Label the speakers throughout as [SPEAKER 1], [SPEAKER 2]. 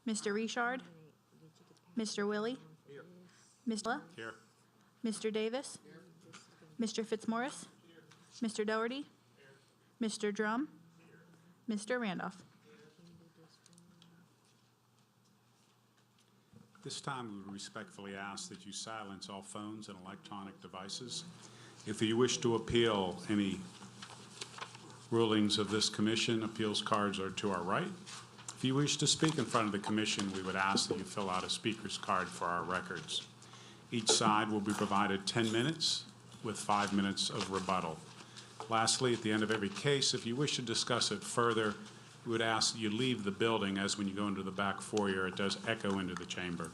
[SPEAKER 1] Mr. Richard? Mr. Willie? Mr.
[SPEAKER 2] Here.
[SPEAKER 1] Mr. Davis? Mr. Fitzmaurice? Mr. Doherty? Mr. Drum? Mr. Randolph?
[SPEAKER 2] This time, we would respectfully ask that you silence all phones and electronic devices. If you wish to appeal any rulings of this commission, appeals cards are to our right. If you wish to speak in front of the commission, we would ask that you fill out a speaker's card for our records. Each side will be provided 10 minutes with 5 minutes of rebuttal. Lastly, at the end of every case, if you wish to discuss it further, we would ask that you leave the building, as when you go into the back foyer, it does echo into the chamber.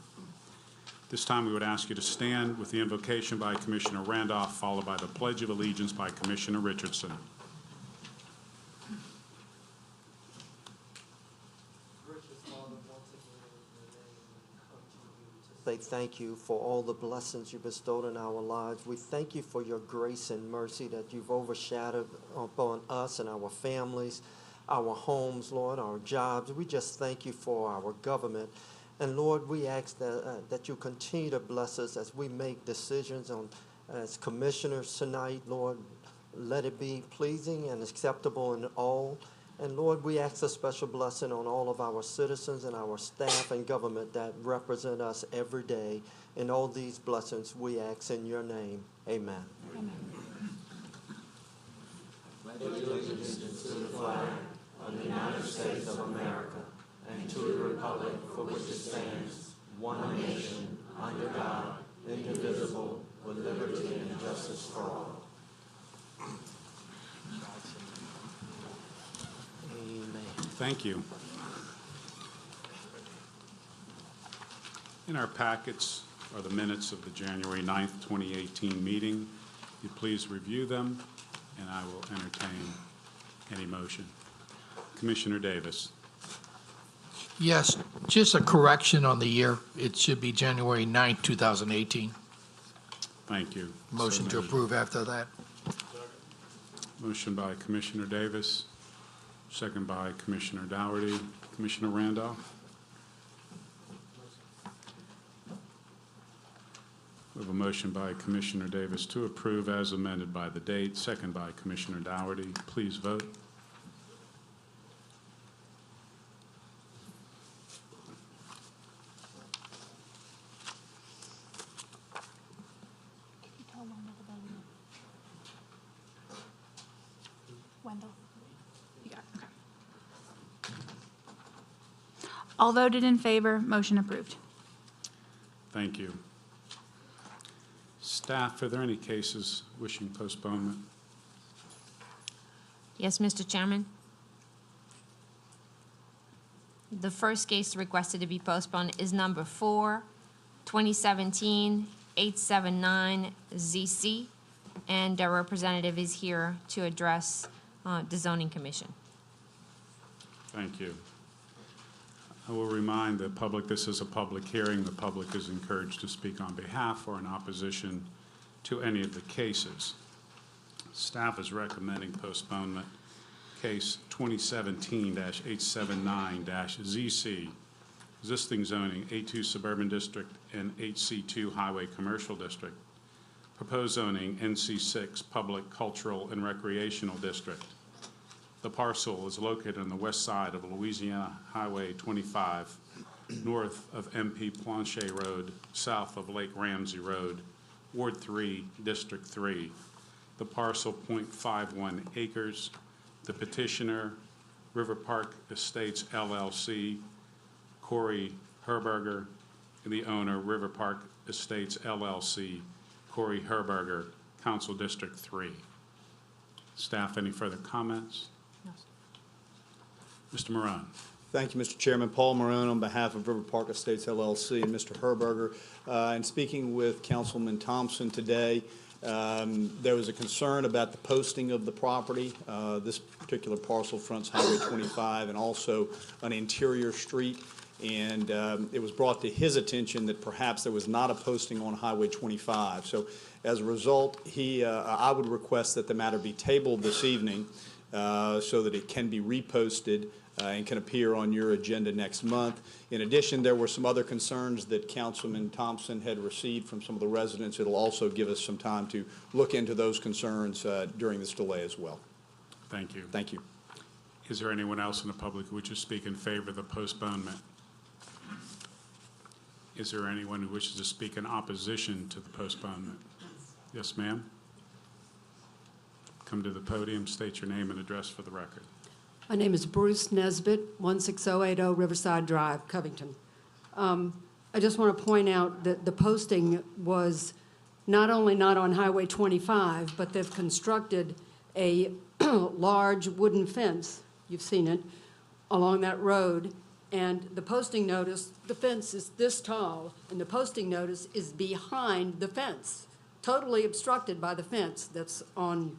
[SPEAKER 2] This time, we would ask you to stand with the invocation by Commissioner Randolph, followed by the Pledge of Allegiance by Commissioner Richardson.
[SPEAKER 3] Say thank you for all the blessings you bestowed in our lives. We thank you for your grace and mercy that you've overshadowed upon us and our families, our homes, Lord, our jobs. We just thank you for our government. And Lord, we ask that you continue to bless us as we make decisions as commissioners tonight, Lord. Let it be pleasing and acceptable in all. And Lord, we ask a special blessing on all of our citizens and our staff and government that represent us every day. In all these blessings, we ask in your name. Amen. Amen. Pledge allegiance to the flag of the United States of America and to the republic for which it stands, one nation, under God, indivisible, with liberty and justice for all.
[SPEAKER 2] Thank you. In our packets are the minutes of the January 9th, 2018 meeting. You please review them, and I will entertain any motion. Commissioner Davis.
[SPEAKER 4] Yes, just a correction on the year. It should be January 9th, 2018.
[SPEAKER 2] Thank you.
[SPEAKER 4] Motion to approve after that.
[SPEAKER 2] Motion by Commissioner Davis, second by Commissioner Dougherty. Commissioner Randolph? We have a motion by Commissioner Davis to approve as amended by the date, second by Commissioner Dougherty. Please vote.
[SPEAKER 1] Wendell? You got it. Okay. All voted in favor, motion approved.
[SPEAKER 2] Thank you. Staff, are there any cases wishing postponement?
[SPEAKER 5] Yes, Mr. Chairman. The first case requested to be postponed is number 4, 2017-879-ZC, and our representative is here to address the Zoning Commission.
[SPEAKER 2] Thank you. I will remind the public this is a public hearing. The public is encouraged to speak on behalf or in opposition to any of the cases. Staff is recommending postponement. Case 2017-879-ZC, existing zoning, A2 Suburban District and HC2 Highway Commercial District. Proposed zoning, NC6 Public, Cultural, and Recreational District. The parcel is located on the west side of Louisiana Highway 25, north of MP Planche Road, south of Lake Ramsey Road, Ward 3, District 3. The parcel, 0.51 acres. The petitioner, River Park Estates, LLC, Corey Herberger, and the owner, River Park Estates, LLC, Corey Herberger, Council District 3. Staff, any further comments?
[SPEAKER 5] No.
[SPEAKER 2] Mr. Marone.
[SPEAKER 6] Thank you, Mr. Chairman. Paul Marone on behalf of River Park Estates, LLC, and Mr. Herberger. And speaking with Councilman Thompson today, there was a concern about the posting of the property. This particular parcel fronts Highway 25 and also an interior street. And it was brought to his attention that perhaps there was not a posting on Highway 25. So as a result, I would request that the matter be tabled this evening so that it can be reposted and can appear on your agenda next month. In addition, there were some other concerns that Councilman Thompson had received from some of the residents. It'll also give us some time to look into those concerns during this delay as well.
[SPEAKER 2] Thank you.
[SPEAKER 6] Thank you.
[SPEAKER 2] Is there anyone else in the public who wishes to speak in favor of the postponement? Is there anyone who wishes to speak in opposition to the postponement? Yes, ma'am. Come to the podium, state your name and address for the record.
[SPEAKER 7] My name is Bruce Nesbitt, 16080 Riverside Drive, Covington. I just want to point out that the posting was not only not on Highway 25, but they've constructed a large wooden fence, you've seen it, along that road. And the posting notice, the fence is this tall, and the posting notice is behind the fence, totally obstructed by the fence that's on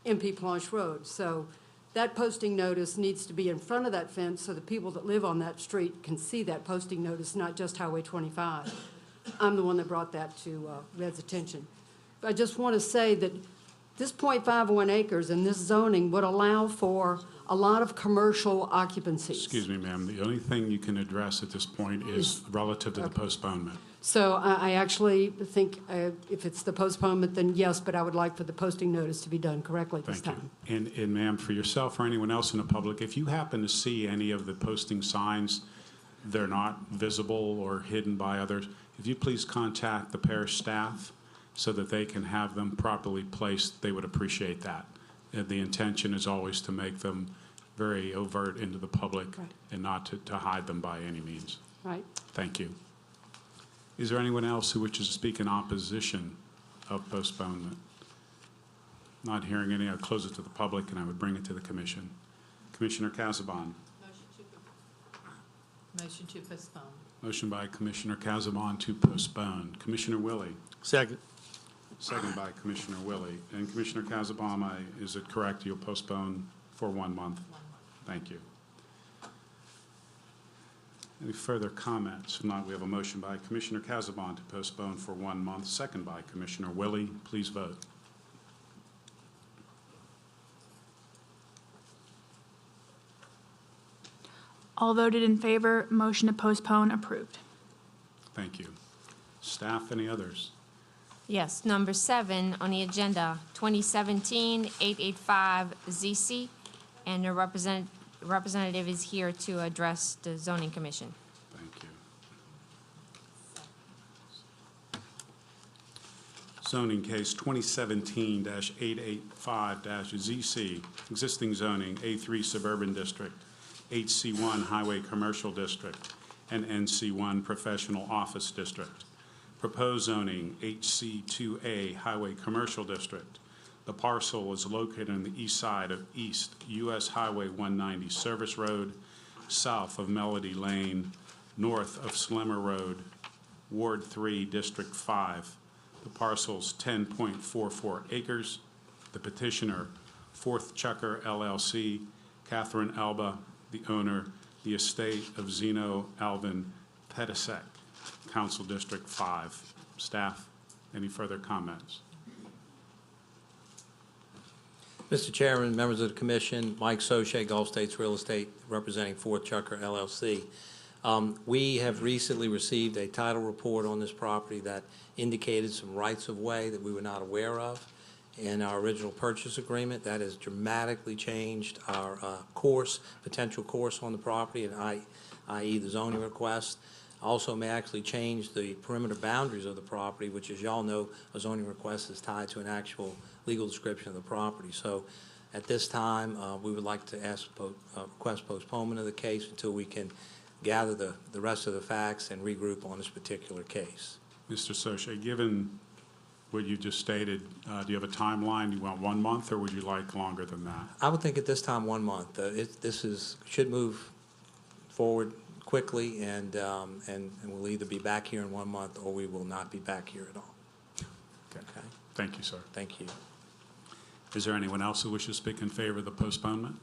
[SPEAKER 7] MP Planche Road. So that posting notice needs to be in front of that fence so the people that live on that street can see that posting notice, not just Highway 25. I'm the one that brought that to Red's attention. But I just want to say that this .51 acres in this zoning would allow for a lot of commercial occupancies.
[SPEAKER 2] Excuse me, ma'am. The only thing you can address at this point is relative to the postponement.
[SPEAKER 7] So I actually think if it's the postponement, then yes, but I would like for the posting notice to be done correctly this
[SPEAKER 2] Thank
[SPEAKER 7] time.
[SPEAKER 2] you. And ma'am, for yourself or anyone else in the public, if you happen to see any of the posting signs, they're not visible or hidden by others, if you please contact the parish staff so that they can have them properly placed, they would appreciate that. And the intention is always to make them very overt into the public
[SPEAKER 7] Right.
[SPEAKER 2] and not to hide them by any means.
[SPEAKER 7] Right?
[SPEAKER 2] Thank you. Is there anyone else who wishes to speak in opposition of postponement? Not hearing any, I'll close it to the public and I would bring it to the commission. Commissioner Casabon.
[SPEAKER 8] Motion to postpone.
[SPEAKER 2] Motion by Commissioner Casabon to postpone. Commissioner Willie.
[SPEAKER 4] Second.
[SPEAKER 2] Second by Commissioner Willie. And Commissioner Casabon, is it correct you'll postpone for 1 month?
[SPEAKER 8] 1 month.
[SPEAKER 2] Thank you. Any further comments? If not, we have a motion by Commissioner Casabon to postpone for 1 month, second by Commissioner Willie. Please vote.
[SPEAKER 1] All voted in favor, motion to postpone approved.
[SPEAKER 2] Thank you. Staff, any others?
[SPEAKER 5] Yes, number 7 on the agenda, 2017-885-ZC, and the representative is here to address the zoning commission.
[SPEAKER 2] Thank you. Zoning case 2017-885-ZC, existing zoning, A3 Suburban District, HC1 Highway Commercial District, and NC1 Professional Office District. Proposed zoning, HC2A Highway Commercial District. The parcel is located on the east side of East US Highway 190 Service Road, south of Melody Lane, north of Slimmer Road, Ward 3, District 5. The parcel's 10.44 acres. The petitioner, Fourth Chucker LLC, Catherine Alba, the owner, the estate of Zeno Alvin Pedisek, Council District 5. Staff, any further comments?
[SPEAKER 9] Mr. Chairman, members of the commission, Mike Soche, Gulf States Real Estate, representing Fourth Chucker LLC. We have recently received a title report on this property that indicated some rights-of-way that we were not aware of in our original purchase agreement. That has dramatically changed our potential course on the property, and i.e. the zoning request. Also may actually change the perimeter boundaries of the property, which, as y'all know, a zoning request is tied to an actual legal description of the property. So at this time, we would like to request postponement of the case until we can gather the rest of the facts and regroup on this particular case.
[SPEAKER 2] Mr. Soche, given what you just stated, do you have a timeline? Do you want 1 month, or would you like longer than that?
[SPEAKER 9] I would think at this time 1 month. Should move forward quickly, and we'll either be back here in 1 month or we will not be back here at all.
[SPEAKER 2] Okay.
[SPEAKER 9] Okay?
[SPEAKER 2] Thank you, sir.
[SPEAKER 9] Thank you.
[SPEAKER 2] Is there anyone else who wishes to speak in favor of the postponement?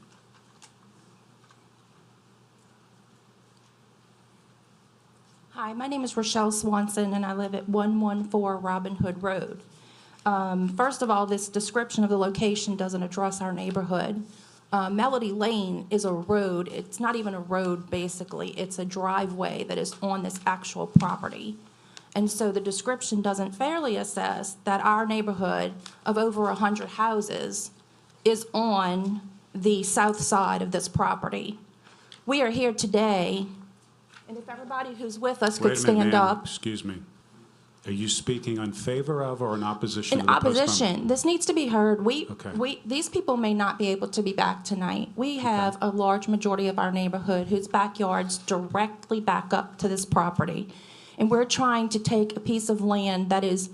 [SPEAKER 10] Hi, my name is Rochelle Swanson, and I live at 114 Robin Hood Road. First of all, this description of the location doesn't address our neighborhood. Melody Lane is a road. It's not even a road, basically. It's a driveway that is on this actual property. And so the description doesn't fairly assess that our neighborhood of over 100 houses is on the south side of this property. We are here today, and if everybody who's with us could
[SPEAKER 2] Wait a minute,
[SPEAKER 10] stand
[SPEAKER 2] ma'am.
[SPEAKER 10] up.
[SPEAKER 2] Excuse me. Are you speaking in favor of or in opposition to
[SPEAKER 10] In
[SPEAKER 2] the postponement?
[SPEAKER 10] opposition, this needs to be heard.
[SPEAKER 2] Okay.
[SPEAKER 10] These people may not be able to be back tonight. We have a large majority of our neighborhood whose backyards directly back up to this property. And we're trying to take a piece of land that is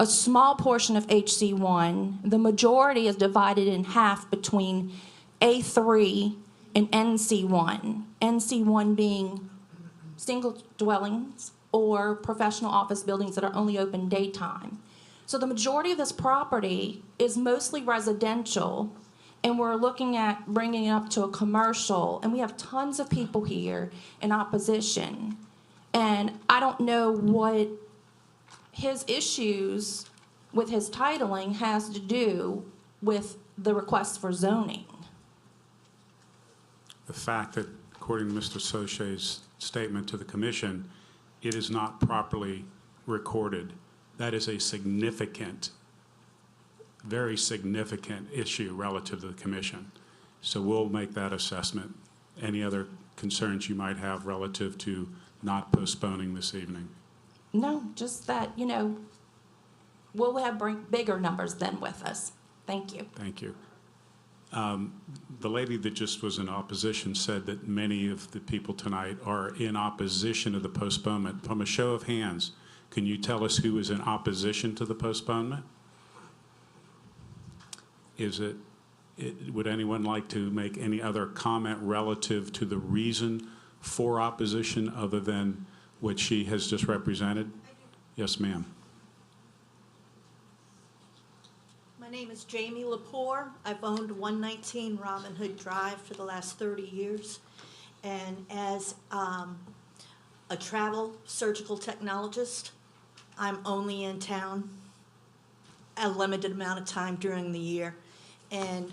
[SPEAKER 10] a small portion of HC1. The majority is divided in half between A3 and NC1. NC1 being single dwellings or professional office buildings that are only open daytime. So the majority of this property is mostly residential, and we're looking at bringing it up to a commercial, and we have tons of people here in opposition. And I don't know what his issues with his titling has to do with the request for zoning.
[SPEAKER 2] The fact that, according to Mr. Soche's statement to the commission, it is not properly recorded, that is a significant, very significant issue relative to the commission. So we'll make that assessment. Any other concerns you might have relative to not postponing this evening?
[SPEAKER 10] No, just that, we'll have bigger numbers than with us. Thank you.
[SPEAKER 2] Thank you. The lady that just was in opposition said that many of the people tonight are in opposition to the postponement. From a show of hands, can you tell us who is in opposition to the postponement? Would anyone like to make any other comment relative to the reason for opposition other than what she has just represented? Yes, ma'am.
[SPEAKER 8] My name is Jamie Lepore. I've owned 119 Robin Hood Drive for the last 30 years. And as a travel surgical technologist, I'm only in town a limited amount of time during the year. And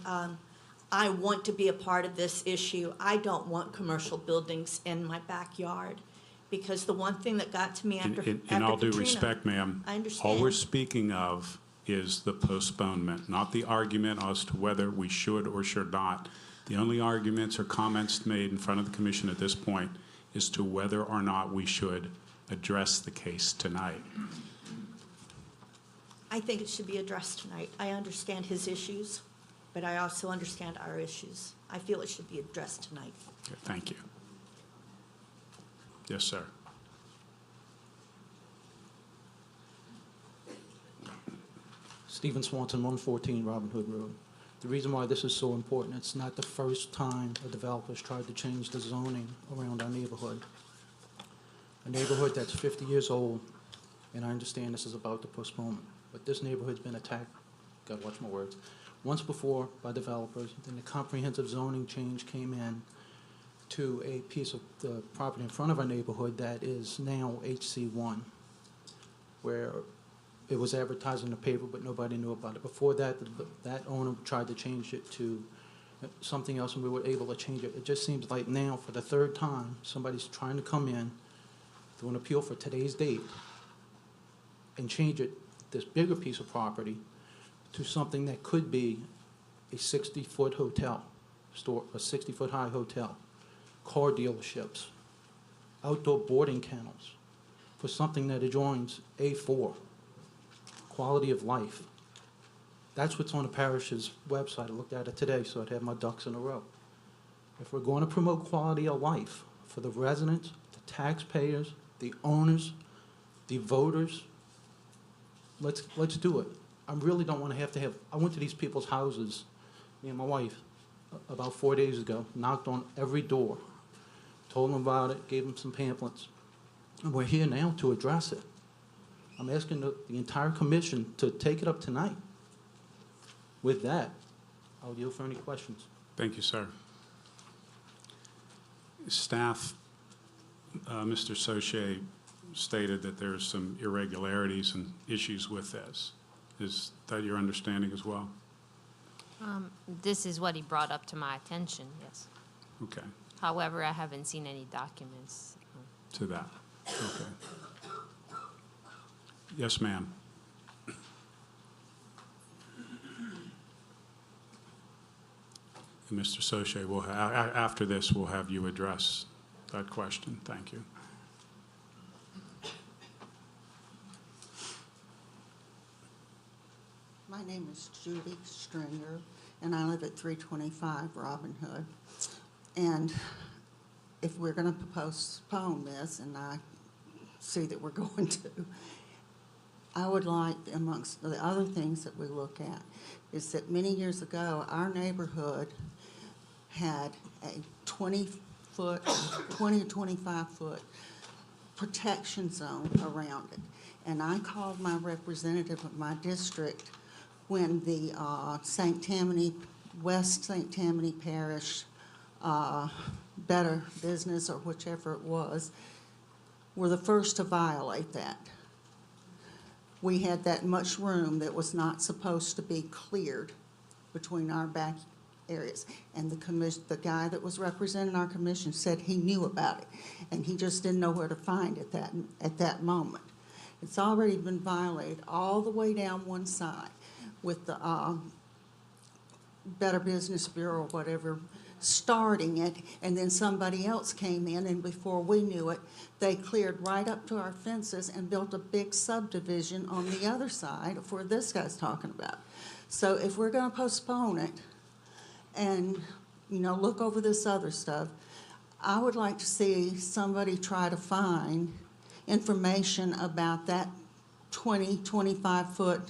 [SPEAKER 8] I want to be a part of this issue. I don't want commercial buildings in my backyard, because the one thing that got to me after
[SPEAKER 2] In
[SPEAKER 8] Katrina,
[SPEAKER 2] all due respect, ma'am,
[SPEAKER 8] I understand.
[SPEAKER 2] all we're speaking of is the postponement, not the argument as to whether we should or should not. The only arguments or comments made in front of the commission at this point is to whether or not we should address the case tonight.
[SPEAKER 8] I think it should be addressed tonight. I understand his issues, but I also understand our issues. I feel it should be addressed tonight.
[SPEAKER 2] Okay, thank you. Yes, sir.
[SPEAKER 11] Stephen Swanson, 114 Robin Hood Road. The reason why this is so important, it's not the first time a developer's tried to change the zoning around our neighborhood. A neighborhood that's 50 years old, and I understand this is about the postponement, but this neighborhood's been attacked, gotta watch my words, once before by developers. Then the comprehensive zoning change came in to a piece of the property in front of our neighborhood that is now HC1, where it was advertised in the paper, but nobody knew about it. Before that, that owner tried to change it to something else, and we were able to change it. It just seems like now, for the third time, somebody's trying to come in through an appeal for today's date and change it, this bigger piece of property, to something that could be a 60-foot hotel, store, a 60-foot high hotel, car dealerships, outdoor boarding kennels, for something that adjoins A4. Quality of life. That's what's on the parish's website. I looked at it today, so I'd have my ducks in a row. If we're going to promote quality of life for the residents, the taxpayers, the owners, the voters, let's do it. I really don't want to have, I went to these people's houses, me and my wife, about 4 days ago, knocked on every door, told them about it, gave them some pamphlets, and we're here now to address it. I'm asking the entire commission to take it up tonight. With that, I'll yield for any questions.
[SPEAKER 2] Thank you, sir. Staff, Mr. Soche stated that there's some irregularities and issues with this. Is that your understanding as well?
[SPEAKER 5] This is what he brought up to my attention, yes.
[SPEAKER 2] Okay,
[SPEAKER 5] However, I haven't seen any documents.
[SPEAKER 2] to that. Okay. Yes, ma'am. And Mr. Soche, after this, we'll have you address that question. Thank you.
[SPEAKER 12] My name is Judy Stringer, and I live at 325 Robin Hood. And if we're going to postpone this, and I see that we're going to, I would like, amongst the other things that we look at, is that many years ago, our neighborhood had a 20-foot, 20 to 25-foot protection zone around it. And I called my representative of my district when the St. Tammany, West St. Tammany Parish Better Business, or whichever it was, were the first to violate that. We had that much room that was not supposed to be cleared between our back areas. And the guy that was representing our commission said he knew about it, and he just didn't know where to find it at that moment. It's already been violated all the way down one side with the Better Business Bureau or whatever starting it, and then somebody else came in, and before we knew it, they cleared right up to our fences and built a big subdivision on the other side of where this guy's talking about. So if we're going to postpone it and, you know, look over this other stuff, I would like to see somebody try to find information about that 20, 25-foot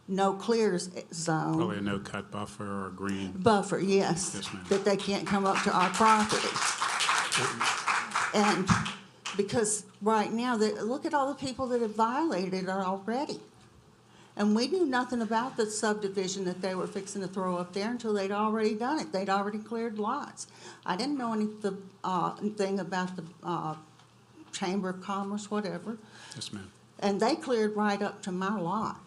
[SPEAKER 12] no clears zone.
[SPEAKER 2] Probably a no-cut buffer or a green.
[SPEAKER 12] Buffer, yes.
[SPEAKER 2] Yes, ma'am.
[SPEAKER 12] That they can't come up to our property. And because right now, look at all the people that have violated it already. And we knew nothing about the subdivision that they were fixing to throw up there until they'd already done it. They'd already cleared lots. I didn't know anything about the Chamber of Commerce, whatever.
[SPEAKER 2] Yes, ma'am.
[SPEAKER 12] And they cleared right up to my lot,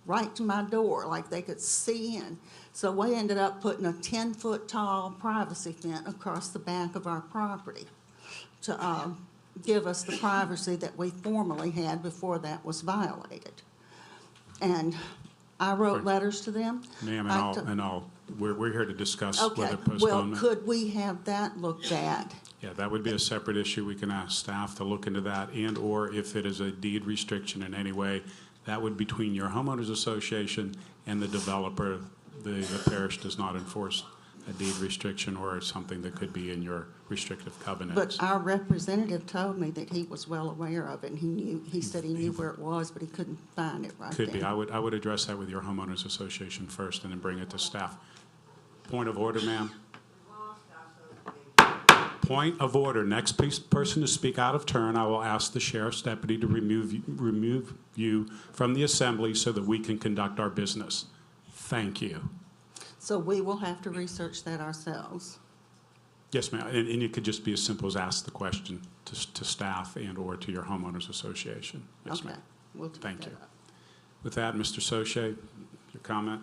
[SPEAKER 12] right to my door, like they could see in. So we ended up putting a 10-foot tall privacy fence across the back of our property to give us the privacy that we formerly had before that was violated. And I wrote letters to them.
[SPEAKER 2] Ma'am, we're here to discuss
[SPEAKER 12] Okay,
[SPEAKER 2] whether
[SPEAKER 12] well,
[SPEAKER 2] postponement.
[SPEAKER 12] could we have that looked at?
[SPEAKER 2] Yeah, that would be a separate issue. We can ask staff to look into that, and/or if it is a deed restriction in any way, that would be between your homeowners association and the developer. The parish does not enforce a deed restriction or something that could be in your restrictive covenants.
[SPEAKER 12] But our representative told me that he was well aware of it, and he said he knew where it was, but he couldn't find it right
[SPEAKER 2] Could be.
[SPEAKER 12] then.
[SPEAKER 2] I would address that with your homeowners association first and then bring it to staff. Point of order, ma'am. Point of order. Next person to speak out of turn, I will ask the sheriff's deputy to remove you from the assembly so that we can conduct our business. Thank you.
[SPEAKER 12] So we will have to research that ourselves.
[SPEAKER 2] Yes, ma'am. And it could just be as simple as ask the question to staff and/or to your homeowners association. Yes,
[SPEAKER 12] Okay,
[SPEAKER 2] ma'am.
[SPEAKER 12] we'll take
[SPEAKER 2] Thank
[SPEAKER 12] that
[SPEAKER 2] you.
[SPEAKER 12] up.
[SPEAKER 2] With that, Mr. Soche, your comment?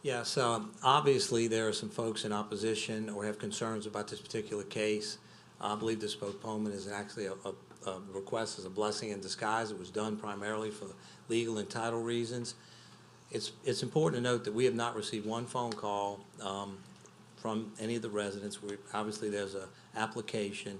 [SPEAKER 9] Yes, obviously, there are some folks in opposition or have concerns about this particular case. I believe this postponement is actually a request as a blessing in disguise. It was done primarily for legal and title reasons. It's important to note that we have not received one phone call from any of the residents. Obviously, there's an application.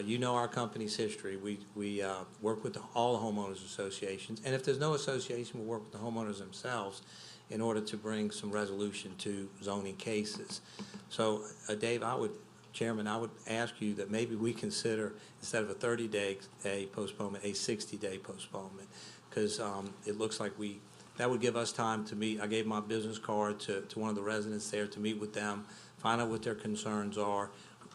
[SPEAKER 9] You know our company's history. We work with all the homeowners associations, and if there's no association, we work with the homeowners themselves in order to bring some resolution to zoning cases. So, Dave, Chairman, I would ask you that maybe we consider, instead of a 30-day postponement, a 60-day postponement, because it looks like that would give us time to meet. I gave my business card to one of the residents there to meet with them, find out what their concerns are,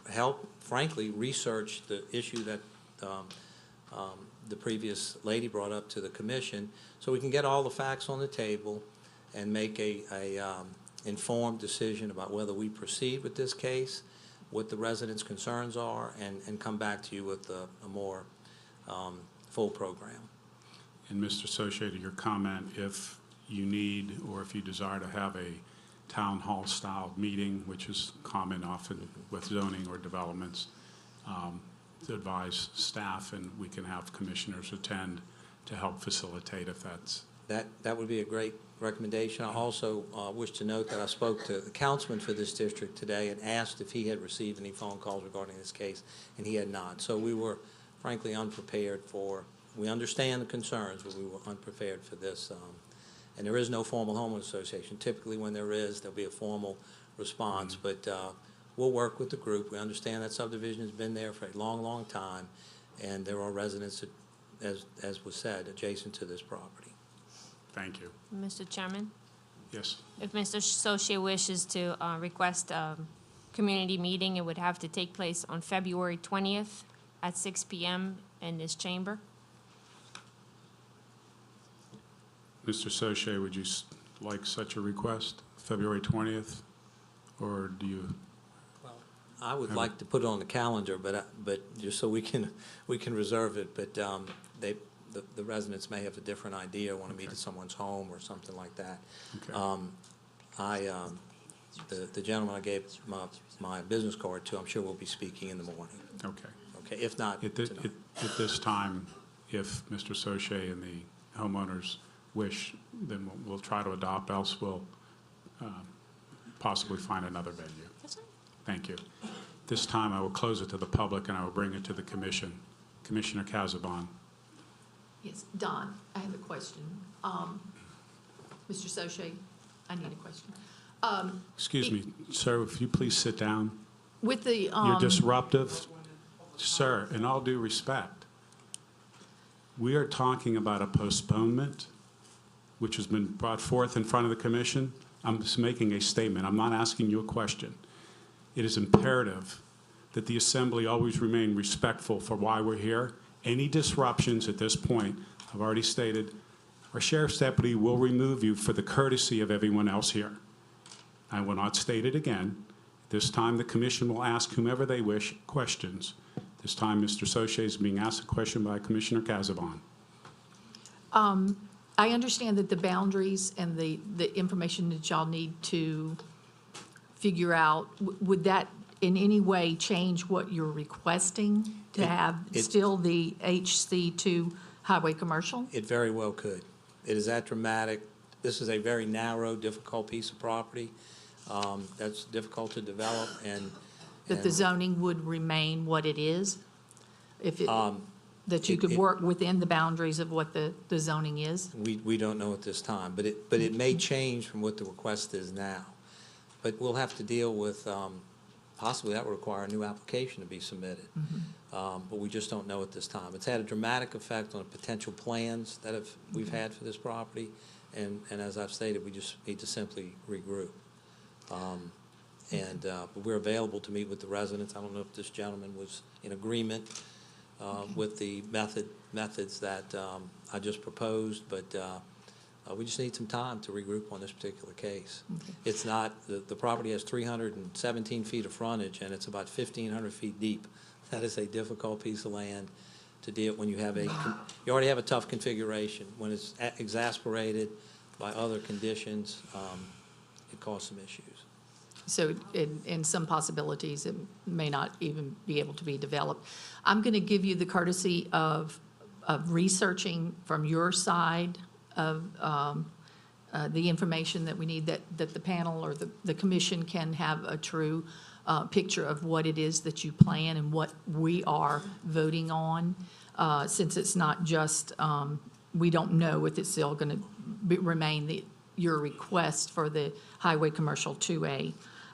[SPEAKER 9] help, frankly, research the issue that the previous lady brought up to the commission, so we can get all the facts on the table and make a informed decision about whether we proceed with this case, what the residents' concerns are, and come back to you with a more full program.
[SPEAKER 2] And Mr. Soche, to your comment, if you need or if you desire to have a town hall-style meeting, which is common often with zoning or developments, to advise staff, and we can have commissioners attend to help facilitate if that's.
[SPEAKER 9] That would be a great recommendation. I also wish to note that I spoke to the councilman for this district today and asked if he had received any phone calls regarding this case, and he had not. So we were frankly unprepared for, we understand the concerns, but we were unprepared for this. And there is no formal homeowners association. Typically when there is, there'll be a formal response, but we'll work with the group. We understand that subdivision has been there for a long, long time, and there are residents, as was said, adjacent to this property.
[SPEAKER 2] Thank you.
[SPEAKER 5] Mr. Chairman,
[SPEAKER 2] Yes.
[SPEAKER 5] if Mr. Soche wishes to request a community meeting, it would have to take place on February 20th at 6 p.m. in this chamber.
[SPEAKER 2] Mr. Soche, would you like such a request, February 20th? Or do you?
[SPEAKER 9] I would like to put it on the calendar, but just so we can reserve it, but the residents may have a different idea, want to meet at someone's home or something like that.
[SPEAKER 2] Okay.
[SPEAKER 9] The gentleman I gave my business card to, I'm sure will be speaking in the morning.
[SPEAKER 2] Okay.
[SPEAKER 9] Okay, if not
[SPEAKER 2] At
[SPEAKER 9] tonight.
[SPEAKER 2] this time, if Mr. Soche and the homeowners wish, then we'll try to adopt, else we'll possibly find another venue. Thank you. This time, I will close it to the public, and I will bring it to the commission. Commissioner Casabon.
[SPEAKER 13] Yes, Don, I have a question. Mr. Soche, I need a question.
[SPEAKER 2] Excuse me, sir, if you please sit down.
[SPEAKER 13] With the,
[SPEAKER 2] You're disruptive. Sir, in all due respect, we are talking about a postponement, which has been brought forth in front of the commission. I'm just making a statement. I'm not asking you a question. It is imperative that the assembly always remain respectful for why we're here. Any disruptions at this point, I've already stated, our sheriff's deputy will remove you for the courtesy of everyone else here. I will not state it again. This time, the commission will ask whomever they wish questions. This time, Mr. Soche is being asked a question by Commissioner Casabon.
[SPEAKER 13] I understand that the boundaries and the information that y'all need to figure out, would that in any way change what you're requesting to have still the HC2 highway commercial?
[SPEAKER 9] It very well could. It is that dramatic. This is a very narrow, difficult piece of property that's difficult to develop, and
[SPEAKER 13] That the zoning would remain what it is? If it, that you could work within the boundaries of what the zoning is?
[SPEAKER 9] we don't know at this time, but it may change from what the request is now. But we'll have to deal with, possibly that will require a new application to be submitted. But we just don't know at this time. It's had a dramatic effect on the potential plans that we've had for this property, and as I've stated, we just need to simply regroup. But we're available to meet with the residents. I don't know if this gentleman was in agreement with the methods that I just proposed, but we just need some time to regroup on this particular case. It's not, the property has 317 feet of frontage, and it's about 1,500 feet deep. That is a difficult piece of land to deal when you have you already have a tough configuration. When it's exasperated by other conditions, it causes some issues.
[SPEAKER 13] So in some possibilities, it may not even be able to be developed. I'm going to give you the courtesy of researching from your side of the information that we need, that the panel or the commission can have a true picture of what it is that you plan and what we are voting on, since it's not just, we don't know if it's still going to remain your request for the Highway Commercial 2A.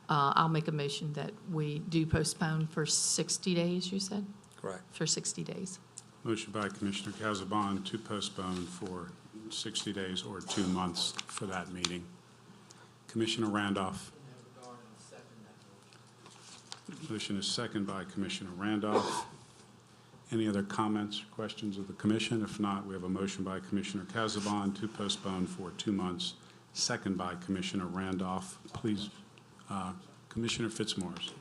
[SPEAKER 13] I'll make a motion that we do postpone for 60 days, you said?
[SPEAKER 9] Correct.
[SPEAKER 13] For 60 days.
[SPEAKER 2] Motion by Commissioner Casabon to postpone for 60 days or 2 months for that meeting. Commissioner Randolph. Motion is second by Commissioner Randolph. Any other comments or questions of the commission? If not, we have a motion by Commissioner Casabon to postpone for 2 months, second by Commissioner Randolph. Please, Commissioner Fitzmaurice.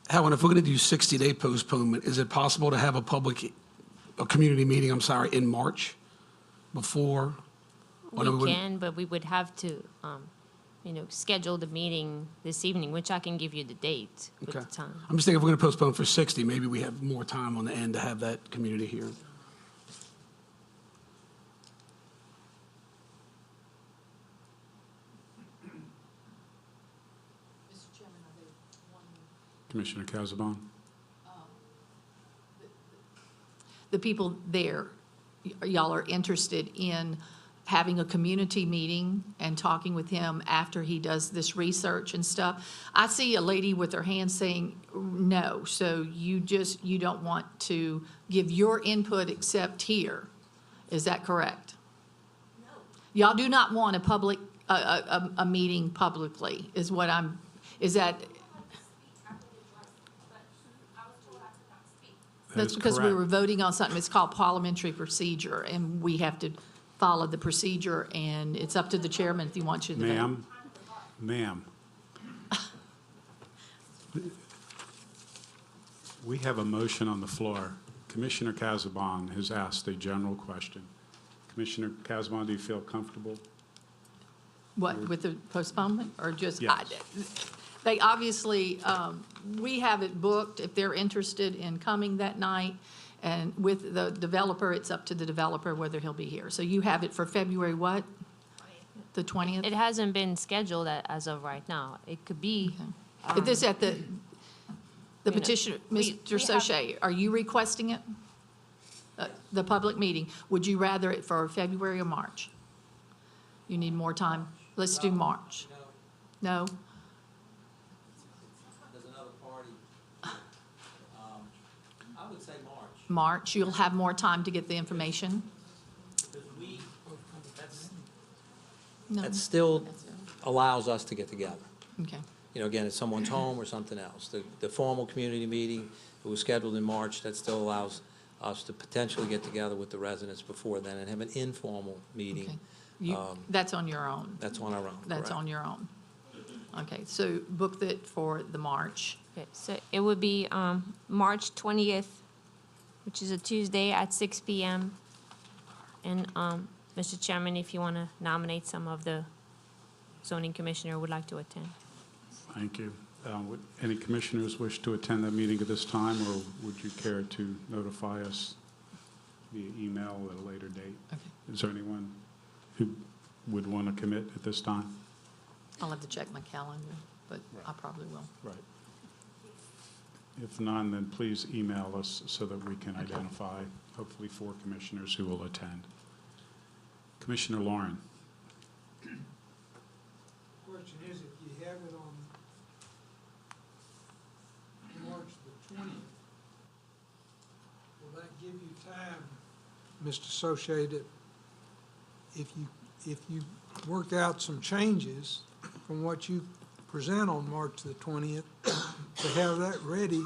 [SPEAKER 14] Helen, if we're going to do 60-day postponement, is it possible to have a community meeting, in March before?
[SPEAKER 5] We can, but we would have to schedule the meeting this evening, which I can give you the date with the
[SPEAKER 14] Okay.
[SPEAKER 5] time.
[SPEAKER 14] I'm just thinking if we're going to postpone for 60, maybe we have more time on the end to have that community hearing.
[SPEAKER 2] Commissioner Casabon?
[SPEAKER 13] The people there, y'all are interested in having a community meeting and talking with him after he does this research and stuff. I see a lady with her hand saying no, so you don't want to give your input except here. Is that correct? No. Y'all do not want a public, a meeting publicly, is what I'm, is that?
[SPEAKER 2] That
[SPEAKER 13] That's
[SPEAKER 2] is
[SPEAKER 13] because we
[SPEAKER 2] correct.
[SPEAKER 13] were voting on something, it's called parliamentary procedure, and we have to follow the procedure, and it's up to the chairman if he wants you to vote.
[SPEAKER 2] Ma'am. We have a motion on the floor. Commissioner Casabon has asked a general question. Commissioner Casabon, do you feel comfortable?
[SPEAKER 13] What, with the postponement, or just?
[SPEAKER 2] Yes.
[SPEAKER 13] They obviously, we have it booked if they're interested in coming that night, and with the developer, it's up to the developer whether he'll be here. So you have it for February what? The 20th?
[SPEAKER 5] It hasn't been scheduled as of right now. It could be.
[SPEAKER 13] Is this at the petitioner,
[SPEAKER 5] we
[SPEAKER 13] Mr.
[SPEAKER 5] have-
[SPEAKER 13] Sochet, are you requesting it? The public meeting, would you rather it for February or March? You need more time? Let's do March. No?
[SPEAKER 9] There's another party. I would say March.
[SPEAKER 13] March, you'll have more time to get the information? No.
[SPEAKER 9] That still allows us to get together.
[SPEAKER 13] Okay.
[SPEAKER 9] Again, it's someone's home or something else. The formal community meeting, it was scheduled in March, that still allows us to potentially get together with the residents before then and have an informal
[SPEAKER 13] Okay.
[SPEAKER 9] meeting.
[SPEAKER 13] That's on your own?
[SPEAKER 9] That's on our own.
[SPEAKER 13] That's
[SPEAKER 9] correct.
[SPEAKER 13] on your own? Okay, so book it for the March.
[SPEAKER 5] Okay, so it would be March 20th, which is a Tuesday at 6 p.m. And Mr. Chairman, if you want to nominate some of the zoning commissioner who would like to attend.
[SPEAKER 2] Thank you. Would any commissioners wish to attend that meeting at this time, or would you care to notify us via email at a later date?
[SPEAKER 13] Okay.
[SPEAKER 2] Is there anyone who would want to commit at this time?
[SPEAKER 13] I'll have to check my calendar, but I probably will.
[SPEAKER 2] Right. If none, then please email us so that we can identify, hopefully, 4 commissioners who will attend. Commissioner Lauren.
[SPEAKER 15] Question is, if you have it on March the 20th, will that give you time, Mr. Sochet, that if you work out some changes from what you present on March the 20th, to have that ready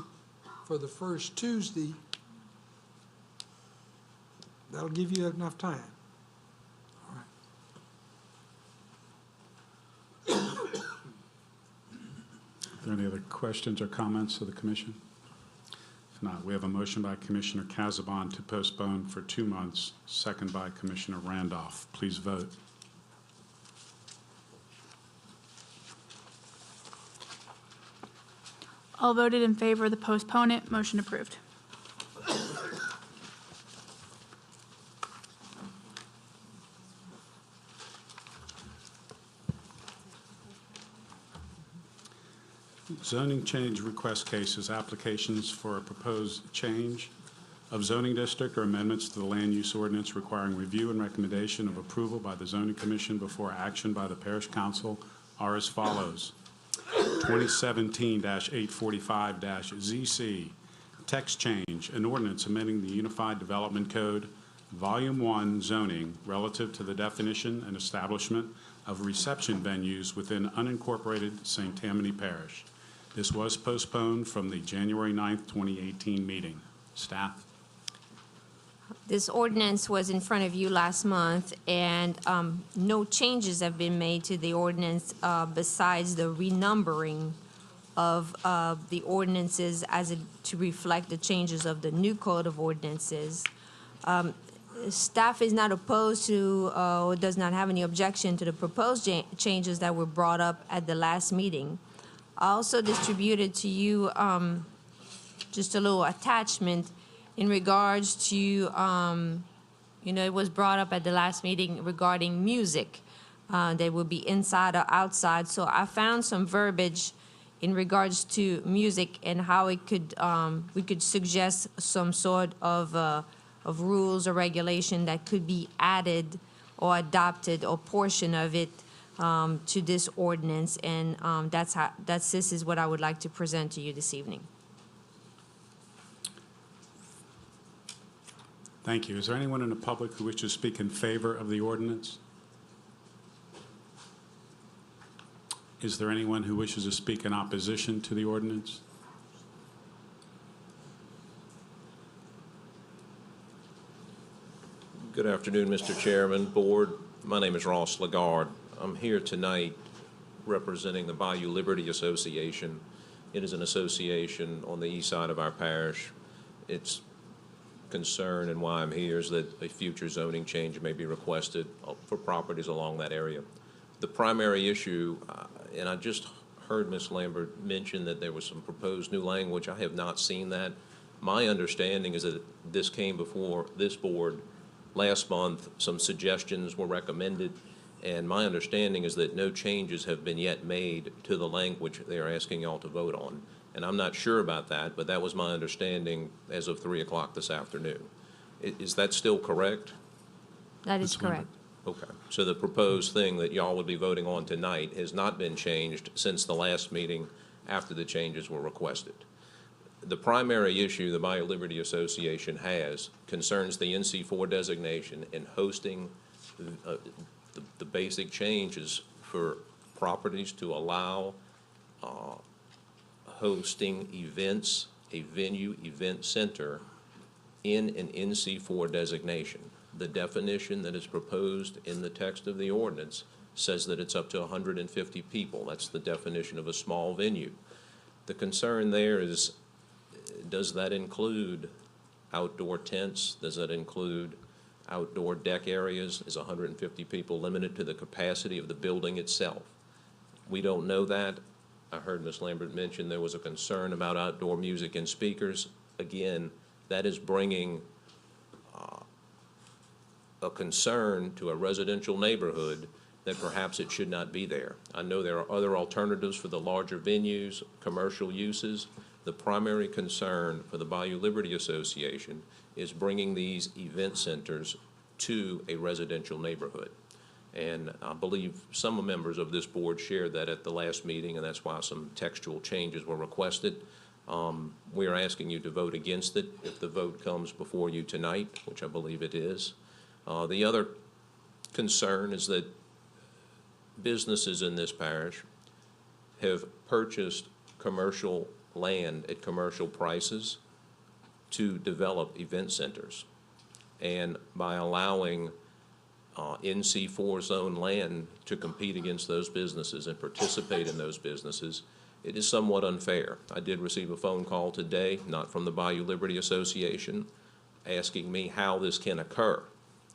[SPEAKER 15] for the first Tuesday, that'll give you enough time? All right.
[SPEAKER 2] Are there any other questions or comments of the commission? If not, we have a motion by Commissioner Casabon to postpone for 2 months, second by Commissioner Randolph. Please vote.
[SPEAKER 1] All voted in favor of the postponement, motion approved.
[SPEAKER 2] Zoning change request cases, applications for a proposed change of zoning district or amendments to the land use ordinance requiring review and recommendation of approval by the zoning commission before action by the parish council are as follows. 2017-845-ZC, text change, an ordinance amending the Unified Development Code, Volume 1 zoning relative to the definition and establishment of reception venues within unincorporated St. Tammany Parish. This was postponed from the January 9th, 2018 meeting. Staff?
[SPEAKER 5] This ordinance was in front of you last month, and no changes have been made to the ordinance besides the renumbering of the ordinances to reflect the changes of the new code of ordinances. staff is not opposed to, or does not have any objection to the proposed changes that were brought up at the last meeting. I also distributed to you just a little attachment in regards to, it was brought up at the last meeting regarding music. They would be inside or outside. So I found some verbiage in regards to music and how it could, we could suggest some sort of rules or regulation that could be added or adopted or portion of it to this ordinance. And this is what I would like to present to you this evening.
[SPEAKER 2] Thank you. Is there anyone in the public who wishes to speak in favor of the ordinance? Is there anyone who wishes to speak in opposition to the ordinance?
[SPEAKER 16] Good afternoon, Mr. Chairman, Board. My name is Ross Lagarde. I'm here tonight representing the Bayou Liberty Association. It is an association on the east side of our parish. Its concern and why I'm here is that a future zoning change may be requested for properties along that area. The primary issue, and I just heard Ms. Lambert mention that there was some proposed new language. I have not seen that. My understanding is that this came before this board last month. Some suggestions were recommended, and my understanding is that no changes have been yet made to the language they are asking y'all to vote on. And I'm not sure about that, but that was my understanding as of 3 o'clock this afternoon. Is that still correct?
[SPEAKER 5] That is correct.
[SPEAKER 16] Okay. So the proposed thing that y'all would be voting on tonight has not been changed since the last meeting after the changes were requested. The primary issue the Bayou Liberty Association has concerns the NC4 designation and hosting the basic changes for properties to allow hosting events, a venue event center in an NC4 designation. The definition that is proposed in the text of the ordinance says that it's up to 150 people. That's the definition of a small venue. The concern there is, does that include outdoor tents? Does that include outdoor deck areas? Is 150 people limited to the capacity of the building itself? We don't know that. I heard Ms. Lambert mention there was a concern about outdoor music and speakers. Again, that is bringing a concern to a residential neighborhood that perhaps it should not be there. I know there are other alternatives for the larger venues, commercial uses. The primary concern for the Bayou Liberty Association is bringing these event centers to a residential neighborhood. And I believe some members of this board shared that at the last meeting, and that's why some textual changes were requested. We are asking you to vote against it if the vote comes before you tonight, which I believe it is. The other concern is that businesses in this parish have purchased commercial land at commercial prices to develop event centers. And by allowing NC4 zone land to compete against those businesses and participate in those businesses, it is somewhat unfair. I did receive a phone call today, not from the Bayou Liberty Association, asking me how this can occur.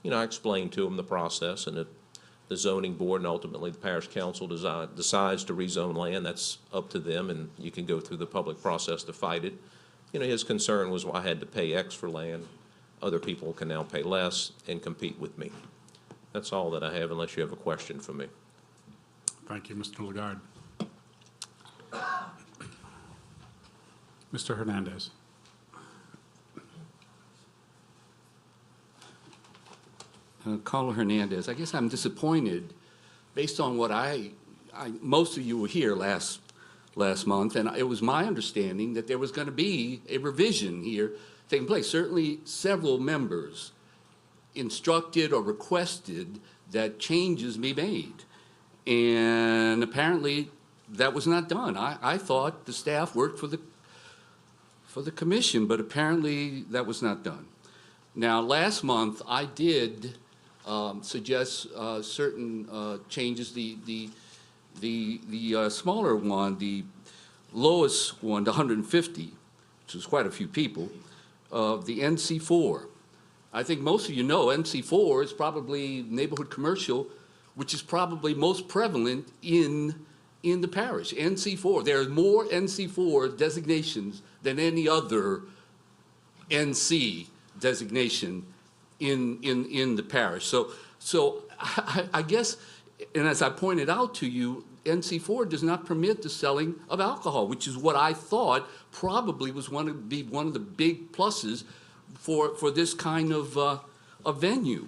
[SPEAKER 16] I explained to them the process, and if the zoning board and ultimately the parish council decides to rezone land, that's up to them, and you can go through the public process to fight it. His concern was, well, I had to pay X for land. Other people can now pay less and compete with me. That's all that I have, unless you have a question for me.
[SPEAKER 2] Thank you, Mr. Lagarde. Mr. Hernandez.
[SPEAKER 17] Carlo Hernandez. I guess I'm disappointed based on what most of you were here last month, and it was my understanding that there was going to be a revision here taking place. Certainly several members instructed or requested that changes be made, and apparently that was not done. I thought the staff worked for the commission, but apparently that was not done. Now, last month I did suggest certain changes. The smaller one, the lowest one, the 150, which was quite a few people, of the NC4. I think most of you know, NC4 is probably neighborhood commercial, which is probably most prevalent in the parish. NC4, there are more NC4 designations than any other NC designation in the parish. So I guess, and as I pointed out to you, NC4 does not permit the selling of alcohol, which is what I thought probably was one of the big pluses for this kind of a venue.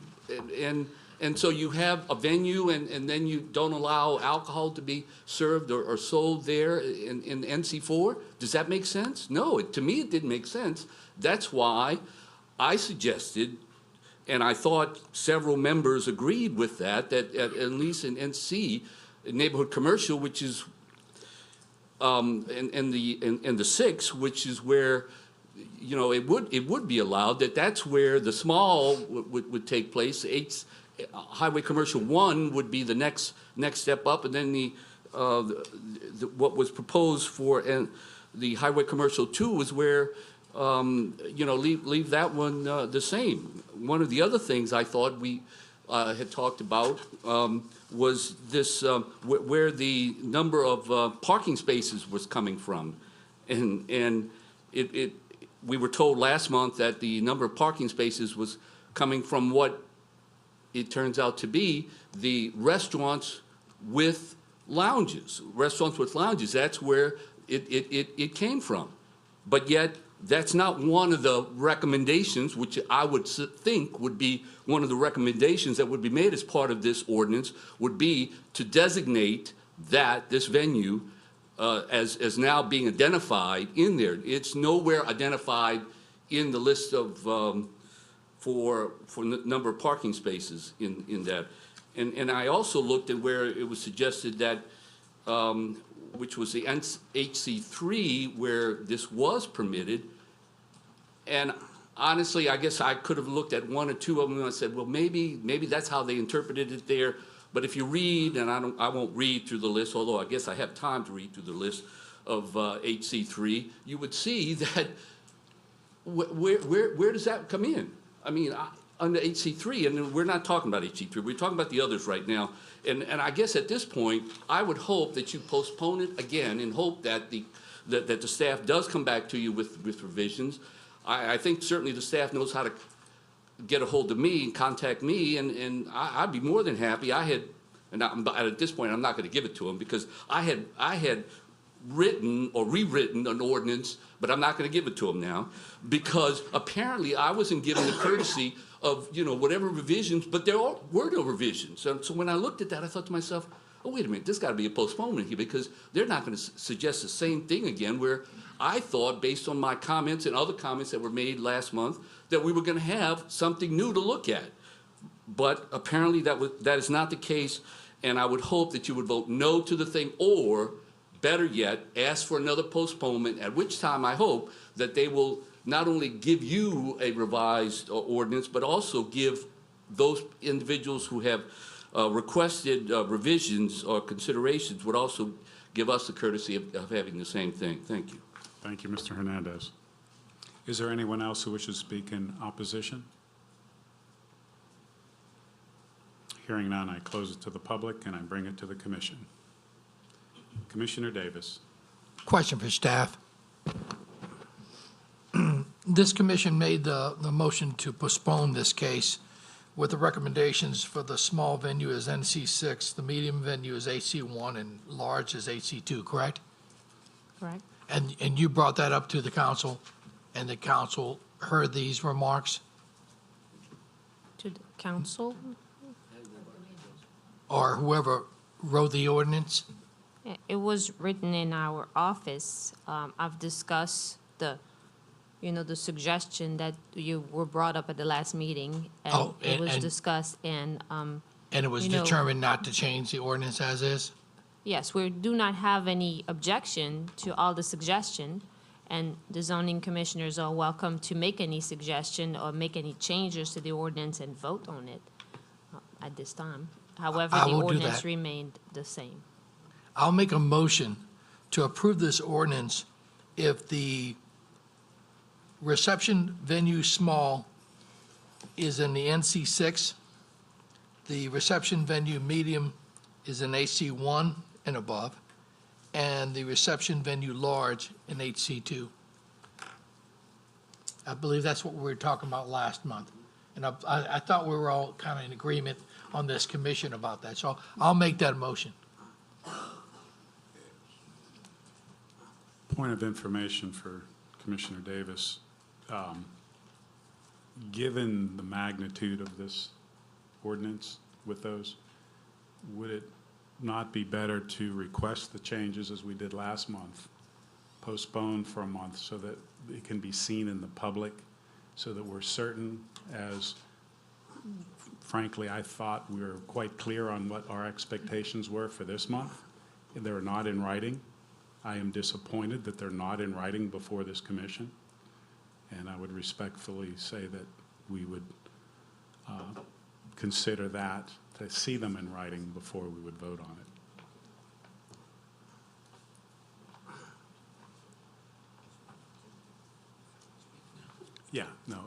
[SPEAKER 17] And so you have a venue, and then you don't allow alcohol to be served or sold there in NC4? Does that make sense? No, to me it didn't make sense. That's why I suggested, and I thought several members agreed with that at least in NC, neighborhood commercial, which is in the 6, which is where, you know, it would be allowed, that's where the small would take place. Highway Commercial 1 would be the next step up, and then what was proposed for the Highway Commercial 2 was where, you know, leave that one the same. One of the other things I thought we had talked about was this, where the number of parking spaces was coming from. And we were told last month that the number of parking spaces was coming from what it turns out to be the restaurants with lounges. Restaurants with lounges, that's where it came from. But yet, that's not one of the recommendations, which I would think would be one of the recommendations that would be made as part of this ordinance, would be to designate this venue as now being identified in there. It's nowhere identified in the list of for the number of parking spaces in that. And I also looked at where it was suggested that, which was the HC3, where this was permitted. And honestly, I guess I could have looked at one or two of them and I said, well, maybe that's how they interpreted it there. But if you read, and I won't read through the list, although I guess I have time to read through the list of HC3, you would see that where does that come in? I mean, under HC3, and we're not talking about HC3, we're talking about the others right now. And I guess at this point, I would hope that you postpone it again and hope that the staff does come back to you with revisions. I think certainly the staff knows how to get a hold of me and contact me, and I'd be more than happy. At this point, I'm not going to give it to them because I had written or rewritten an ordinance, but I'm not going to give it to them now because apparently I wasn't given the courtesy of, you know, whatever revisions, but there were no revisions. So when I looked at that, I thought to myself, oh, wait a minute, there's got to be a postponement here because they're not going to suggest the same thing again, where I thought, based on my comments and other comments that were made last month, that we were going to have something new to look at. But apparently that is not the case, and I would hope that you would vote no to the thing, or better yet, ask for another postponement, at which time I hope that they will not only give you a revised ordinance, but also give those individuals who have requested revisions or considerations would also give us the courtesy of having the same thing. Thank you.
[SPEAKER 2] Thank you, Mr. Hernandez. Is there anyone else who wishes to speak in opposition? Hearing none, I close it to the public and I bring it to the commission. Commissioner Davis.
[SPEAKER 4] Question for staff. This commission made the motion to postpone this case with the recommendations for the small venue as NC6, the medium venue is AC1, and large is AC2, correct?
[SPEAKER 5] Correct.
[SPEAKER 4] And you brought that up to the council, and the council heard these remarks?
[SPEAKER 5] To the council?
[SPEAKER 4] Or whoever wrote the ordinance?
[SPEAKER 5] It was written in our office. I've discussed the suggestion that you were brought up at the last meeting. And it was discussed and.
[SPEAKER 4] And it was determined not to change the ordinance as is?
[SPEAKER 5] Yes, we do not have any objection to all the suggestion, and the zoning commissioners are welcome to make any suggestion or make any changes to the ordinance and vote on it at this time. However, the ordinance remained the same.
[SPEAKER 4] I'll make a motion to approve this ordinance if the reception venue small is in the NC6. The reception venue medium is in AC1 and above, and the reception venue large in HC2. I believe that's what we were talking about last month. And I thought we were all kind of in agreement on this commission about that. So I'll make that motion.
[SPEAKER 2] Point of information for Commissioner Davis. Given the magnitude of this ordinance with those, would it not be better to request the changes as we did last month, postpone for a month so that it can be seen in the public, so that we're certain, as frankly I thought we were quite clear on what our expectations were for this month, and they're not in writing. I am disappointed that they're not in writing before this commission, and I would respectfully say that we would consider that, to see them in writing before we would vote on it. Yeah, no,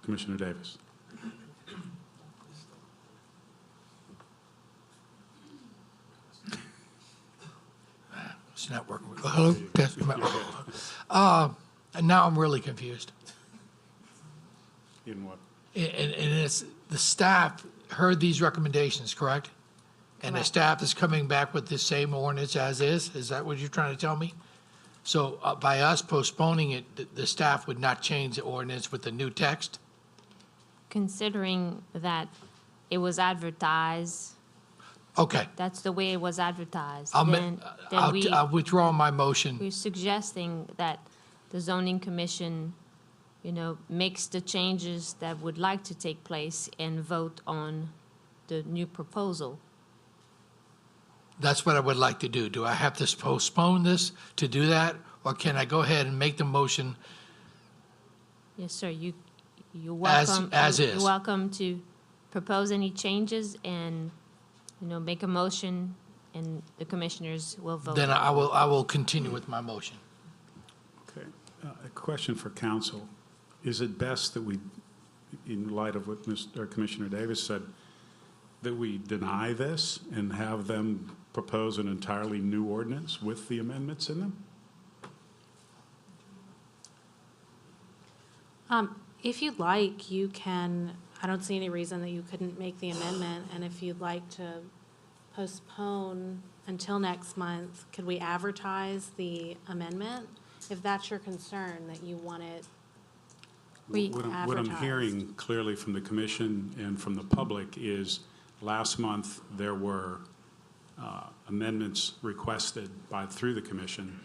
[SPEAKER 2] Commissioner Davis.
[SPEAKER 4] It's not working. Hello? Yes, and now I'm really confused.
[SPEAKER 2] In what?
[SPEAKER 4] And it's, the staff heard these recommendations, correct? And the staff is coming back with the same ordinance as is? Is that what you're trying to tell me? So by us postponing it, the staff would not change the ordinance with the new text?
[SPEAKER 5] Considering that it was advertised,
[SPEAKER 4] Okay.
[SPEAKER 5] that's the way it was advertised.
[SPEAKER 4] I'll I'll withdraw my motion.
[SPEAKER 5] We're suggesting that the zoning commission, makes the changes that would like to take place and vote on the new proposal.
[SPEAKER 4] That's what I would like to do. Do I have to postpone this to do that? Or can I go ahead and make the motion?
[SPEAKER 5] Yes, sir, you're welcome.
[SPEAKER 4] As is.
[SPEAKER 5] You're welcome to propose any changes and, make a motion, and the commissioners will vote.
[SPEAKER 4] Then I will continue with my motion.
[SPEAKER 2] Okay. A question for council. Is it best that we, in light of what Commissioner Davis said, that we deny this and have them propose an entirely new ordinance with the amendments in them?
[SPEAKER 18] If you'd like, you can, I don't see any reason that you couldn't make the amendment, and if you'd like to postpone until next month, could we advertise the amendment? If that's your concern, that you want it advertised.
[SPEAKER 2] What I'm hearing clearly from the commission and from the public is last month there were amendments requested through the commission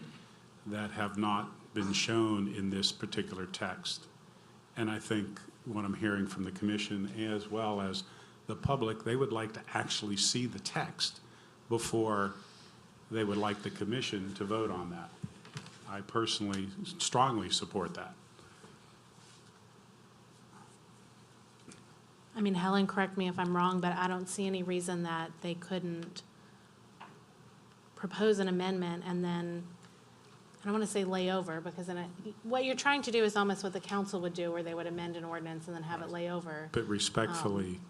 [SPEAKER 2] that have not been shown in this particular text. And I think what I'm hearing from the commission as well as the public, they would like to actually see the text before they would like the commission to vote on that. I personally strongly support that.
[SPEAKER 18] I mean, Helen, correct me if I'm wrong, but I don't see any reason that they couldn't propose an amendment and then, I don't want to say lay over, because then what you're trying to do is almost what the council would do, where they would amend an ordinance and then have it lay over.
[SPEAKER 2] But respectfully,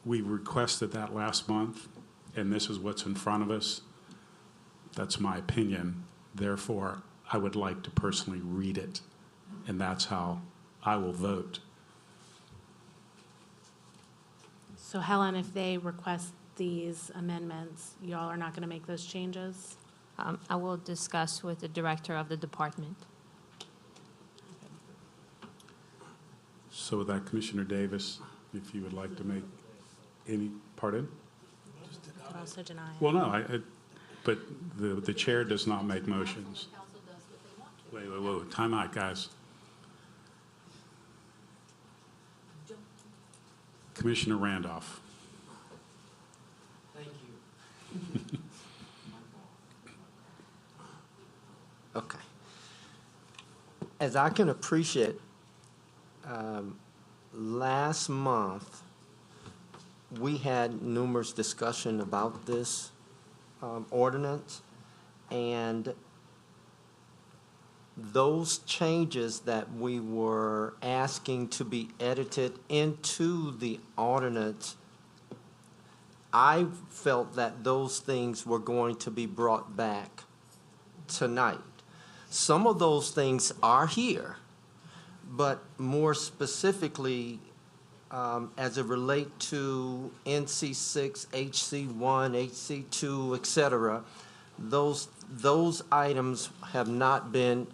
[SPEAKER 2] we requested that last month, and this is what's in front of us. That's my opinion. Therefore, I would like to personally read it, and that's how I will vote.
[SPEAKER 18] So Helen, if they request these amendments, y'all are not going to make those changes?
[SPEAKER 5] I will discuss with the director of the department.
[SPEAKER 2] So with that, Commissioner Davis, if you would like to make any, pardon?
[SPEAKER 18] Could also deny it.
[SPEAKER 2] Well, no, but the chair does not make motions. Wait, time out, guys. Commissioner Randolph.
[SPEAKER 3] Thank you. Okay. As I can appreciate, last month, we had numerous discussion about this ordinance, and those changes that we were asking to be edited into the ordinance, I felt that those things were going to be brought back tonight. Some of those things are here, but more specifically, as it relate to NC6, HC1, HC2, et cetera, those items have not been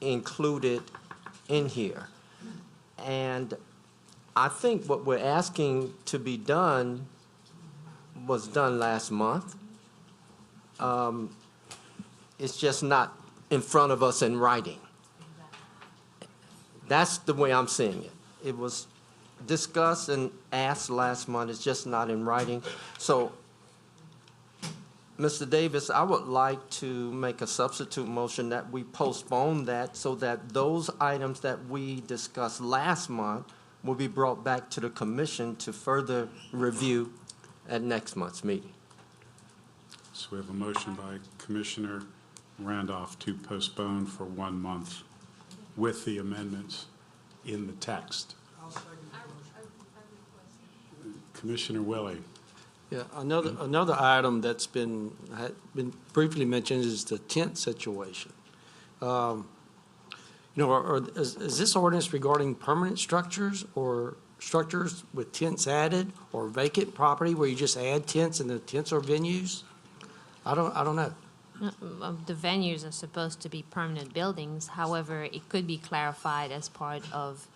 [SPEAKER 3] included in here. And I think what we're asking to be done was done last month. It's just not in front of us in writing. That's the way I'm seeing it. It was discussed and asked last month, it's just not in writing. So, Mr. Davis, I would like to make a substitute motion that we postpone that so that those items that we discussed last month will be brought back to the commission to further review at next month's meeting.
[SPEAKER 2] So we have a motion by Commissioner Randolph to postpone for 1 month with the amendments in the text. Commissioner Willie.
[SPEAKER 19] Yeah, another item that's been briefly mentioned is the tent situation. You know, is this ordinance regarding permanent structures or structures with tents added, or vacant property where you just add tents and the tents are venues? I don't know.
[SPEAKER 5] The venues are supposed to be permanent buildings. However, it could be clarified as part of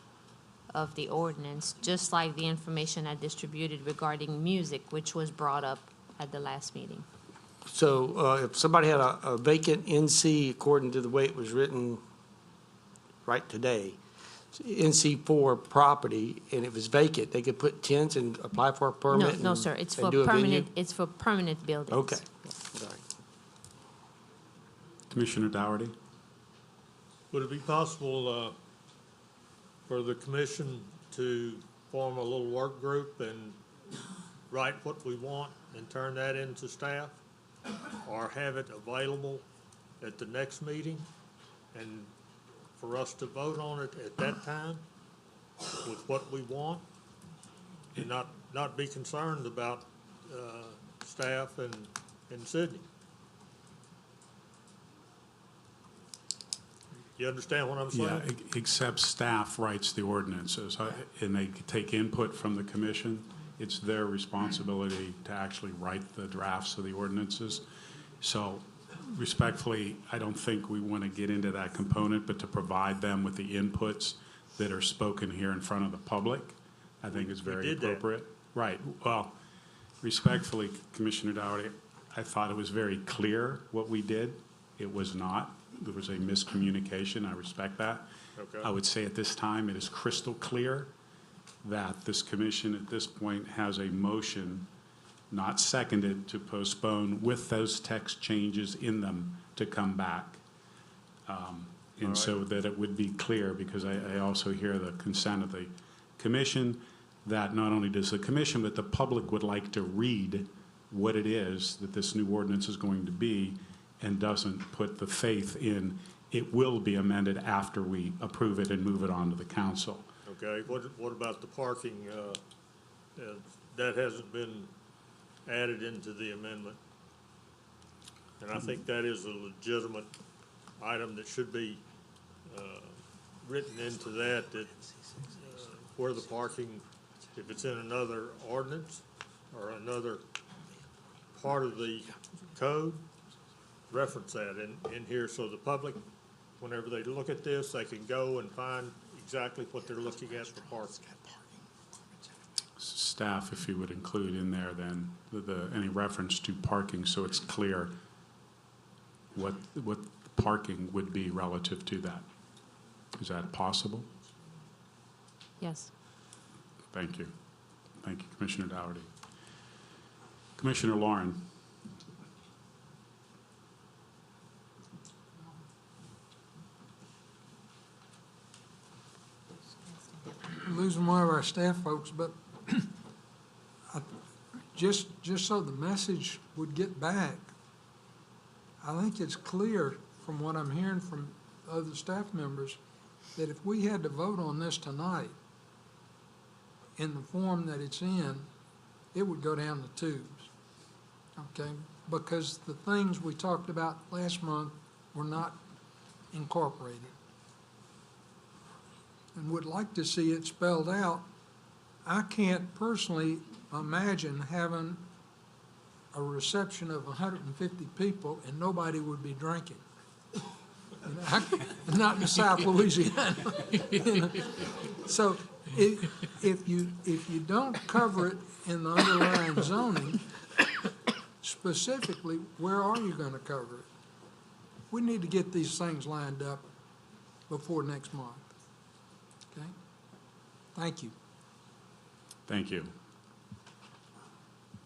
[SPEAKER 5] the ordinance, just like the information I distributed regarding music, which was brought up at the last meeting.
[SPEAKER 19] So if somebody had a vacant NC, according to the way it was written right today, NC4 property, and it was vacant, they could put tents and apply for a permit?
[SPEAKER 5] No, sir, it's for
[SPEAKER 19] and do a venue?
[SPEAKER 5] permanent, it's for permanent buildings.
[SPEAKER 19] Okay.
[SPEAKER 5] Yes.
[SPEAKER 2] Commissioner Dougherty.
[SPEAKER 20] Would it be possible for the commission to form a little work group and write what we want and turn that into staff? Or have it available at the next meeting and for us to vote on it at that time with what we want? And not be concerned about staff in Sydney. You understand what I'm saying?
[SPEAKER 2] Yeah, except staff writes the ordinances, and they take input from the commission. It's their responsibility to actually write the drafts of the ordinances. So respectfully, I don't think we want to get into that component, but to provide them with the inputs that are spoken here in front of the public, I think is very appropriate. Right. Well, respectfully, Commissioner Dougherty, I thought it was very clear what we did. It was not. There was a miscommunication. I respect that.
[SPEAKER 20] Okay.
[SPEAKER 2] I would say at this time, it is crystal clear that this commission at this point has a motion, not seconded, to postpone with those text changes in them to come back. And so that it would be clear, because I also hear the consent of the commission, that not only does the commission, but the public would like to read what it is that this new ordinance is going to be, and doesn't put the faith in it will be amended after we approve it and move it on to the council.
[SPEAKER 20] Okay, what about the parking? That hasn't been added into the amendment. And I think that is a legitimate item that should be written into that where the parking, if it's in another ordinance or another part of the code, reference that in here so the public, whenever they look at this, they can go and find exactly what they're looking at for parking.
[SPEAKER 2] Staff, if you would include in there then any reference to parking, so it's clear what parking would be relative to that. Is that possible?
[SPEAKER 5] Yes.
[SPEAKER 2] Thank you. Thank you, Commissioner Dougherty. Commissioner Lauren.
[SPEAKER 15] Losing one of our staff folks, but just so the message would get back, I think it's clear from what I'm hearing from other staff members that if we had to vote on this tonight in the form that it's in, it would go down the tubes, okay? Because the things we talked about last month were not incorporated. And would like to see it spelled out. I can't personally imagine having a reception of 150 people and nobody would be drinking. Not in South Louisiana. So if you don't cover it in the underlying zoning, specifically, where are you going to cover it? We need to get these things lined up before next month. Okay? Thank you.
[SPEAKER 2] Thank you.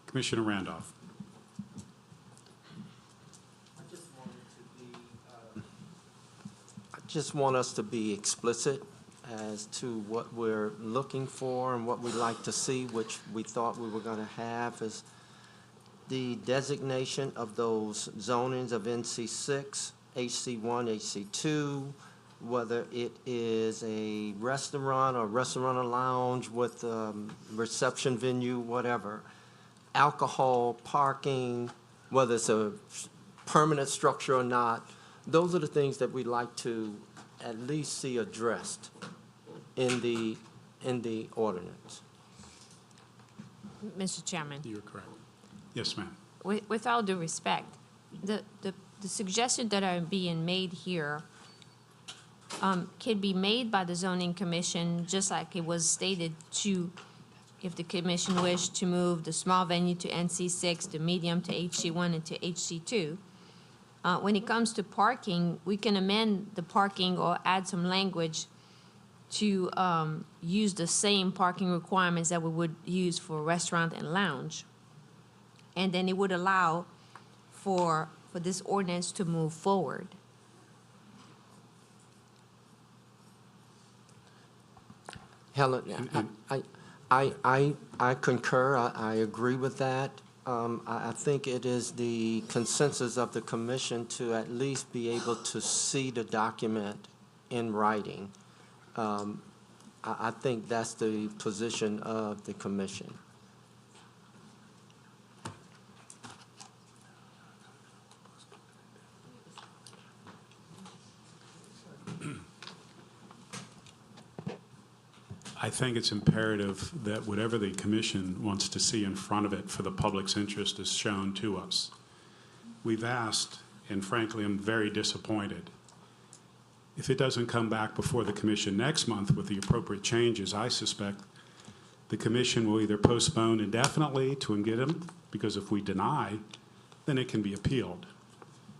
[SPEAKER 2] Commissioner Randolph.
[SPEAKER 3] I just want us to be explicit as to what we're looking for and what we'd like to see, which we thought we were going to have, is the designation of those zonings of NC6, HC1, HC2, whether it is a restaurant or restaurant or lounge with reception venue, whatever, alcohol, parking, whether it's a permanent structure or not. Those are the things that we'd like to at least see addressed in the ordinance.
[SPEAKER 5] Mr. Chairman,
[SPEAKER 2] You're correct. Yes, ma'am.
[SPEAKER 5] with all due respect, the suggestions that are being made here can be made by the zoning commission, just like it was stated to, if the commission wished to move the small venue to NC6, the medium to HC1, and to HC2. When it comes to parking, we can amend the parking or add some language to use the same parking requirements that we would use for restaurant and lounge. And then it would allow for this ordinance to move forward.
[SPEAKER 3] Helen, I concur. I agree with that. I think it is the consensus of the commission to at least be able to see the document in writing. I think that's the position of the commission.
[SPEAKER 2] I think it's imperative that whatever the commission wants to see in front of it for the public's interest is shown to us. We've asked, and frankly, I'm very disappointed. If it doesn't come back before the commission next month with the appropriate changes, I suspect the commission will either postpone indefinitely to get them, because if we deny, then it can be appealed.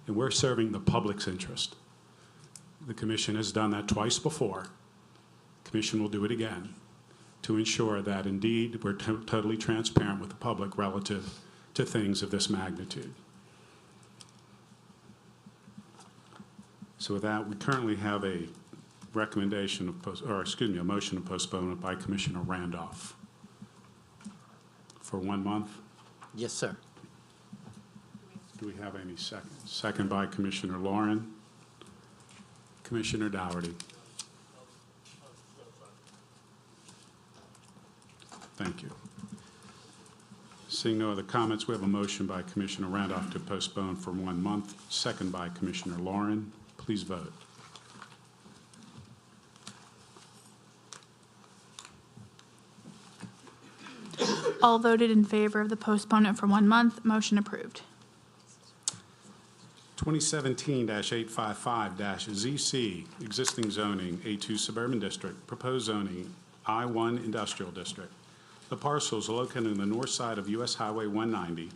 [SPEAKER 2] And we're serving the public's interest. The commission has done that twice before. Commission will do it again to ensure that indeed we're totally transparent with the public relative to things of this magnitude. So with that, we currently have a recommendation of a motion of postponement by Commissioner Randolph for 1 month.
[SPEAKER 3] Yes, sir.
[SPEAKER 2] Do we have any seconds? Second by Commissioner Lauren. Commissioner Dougherty. Thank you. Seeing no other comments, we have a motion by Commissioner Randolph to postpone for 1 month, second by Commissioner Lauren. Please vote.
[SPEAKER 1] All voted in favor of the postponement for 1 month. Motion approved.
[SPEAKER 2] 2017-855-ZC, existing zoning, A2 Suburban District, proposed zoning, I1 Industrial District. The parcel is located on the north side of U.S. Highway 190,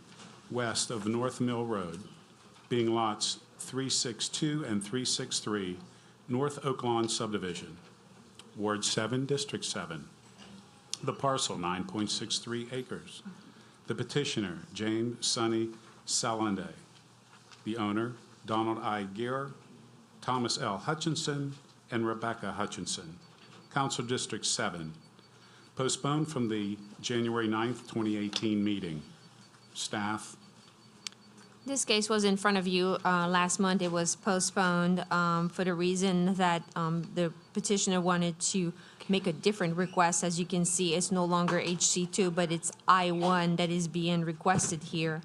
[SPEAKER 2] west of North Mill Road, being lots 362 and 363, North Oak Lawn Subdivision, Ward 7, District 7. The parcel, 9.63 acres. The petitioner, James Sonny Salande. The owner, Donald I. Gear, Thomas L. Hutchinson, and Rebecca Hutchinson. Council District 7. Postponed from the January 9th, 2018 meeting. Staff.
[SPEAKER 5] This case was in front of you last month. It was postponed for the reason that the petitioner wanted to make a different request. As you can see, it's no longer HC2, but it's I1 that is being requested here.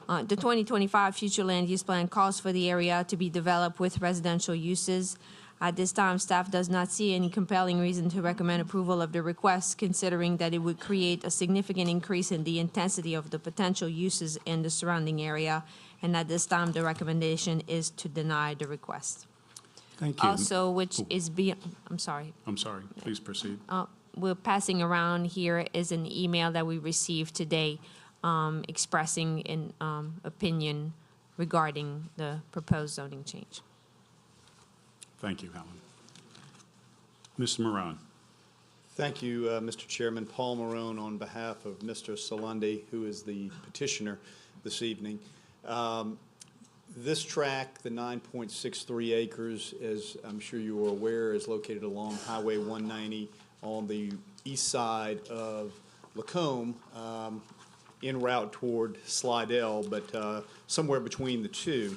[SPEAKER 5] The 2025 future land use plan calls for the area to be developed with residential uses. At this time, staff does not see any compelling reason to recommend approval of the request, considering that it would create a significant increase in the intensity of the potential uses in the surrounding area. And at this time, the recommendation is to deny the request.
[SPEAKER 2] Thank you.
[SPEAKER 5] Also, which is I'm sorry.
[SPEAKER 2] I'm sorry. Please proceed.
[SPEAKER 5] We're passing around here is an email that we received today expressing an opinion regarding the proposed zoning change.
[SPEAKER 2] Thank you, Helen. Mr. Marone.
[SPEAKER 6] Thank you, Mr. Chairman. Paul Marone on behalf of Mr. Salunde, who is the petitioner this evening. This tract, the 9.63 acres, as I'm sure you are aware, is located along Highway 190 on the east side of Lacombe, en route toward Slidell, but somewhere between the two.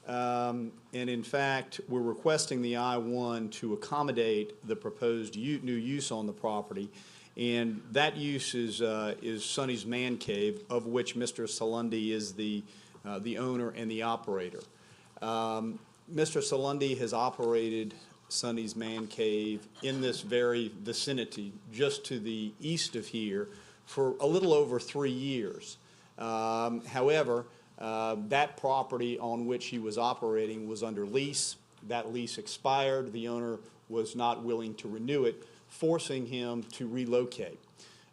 [SPEAKER 6] And in fact, we're requesting the I-1 to accommodate the proposed new use on the property. And that use is Sonny's Man Cave, of which Mr. Salunde is the owner and the operator. Mr. Salunde has operated Sonny's Man Cave in this very vicinity, just to the east of here, for a little over 3 years. However, that property on which he was operating was under lease. That lease expired. The owner was not willing to renew it, forcing him to relocate.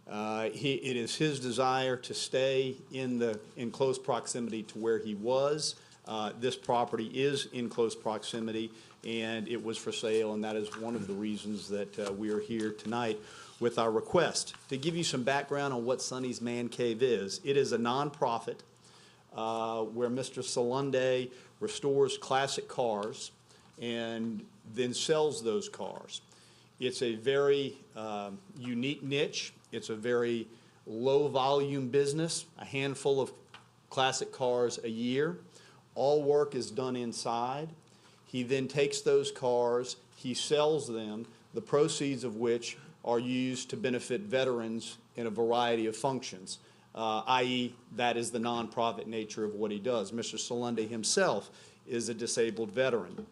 [SPEAKER 6] It is his desire to stay in close proximity to where he was. This property is in close proximity, and it was for sale, and that is one of the reasons that we are here tonight with our request. To give you some background on what Sonny's Man Cave is, it is a nonprofit where Mr. Salunde restores classic cars and then sells those cars. It's a very unique niche. It's a very low-volume business, a handful of classic cars a year. All work is done inside. He then takes those cars, he sells them, the proceeds of which are used to benefit veterans in a variety of functions, i.e., that is the nonprofit nature of what he does. Mr. Salunde himself is a disabled veteran.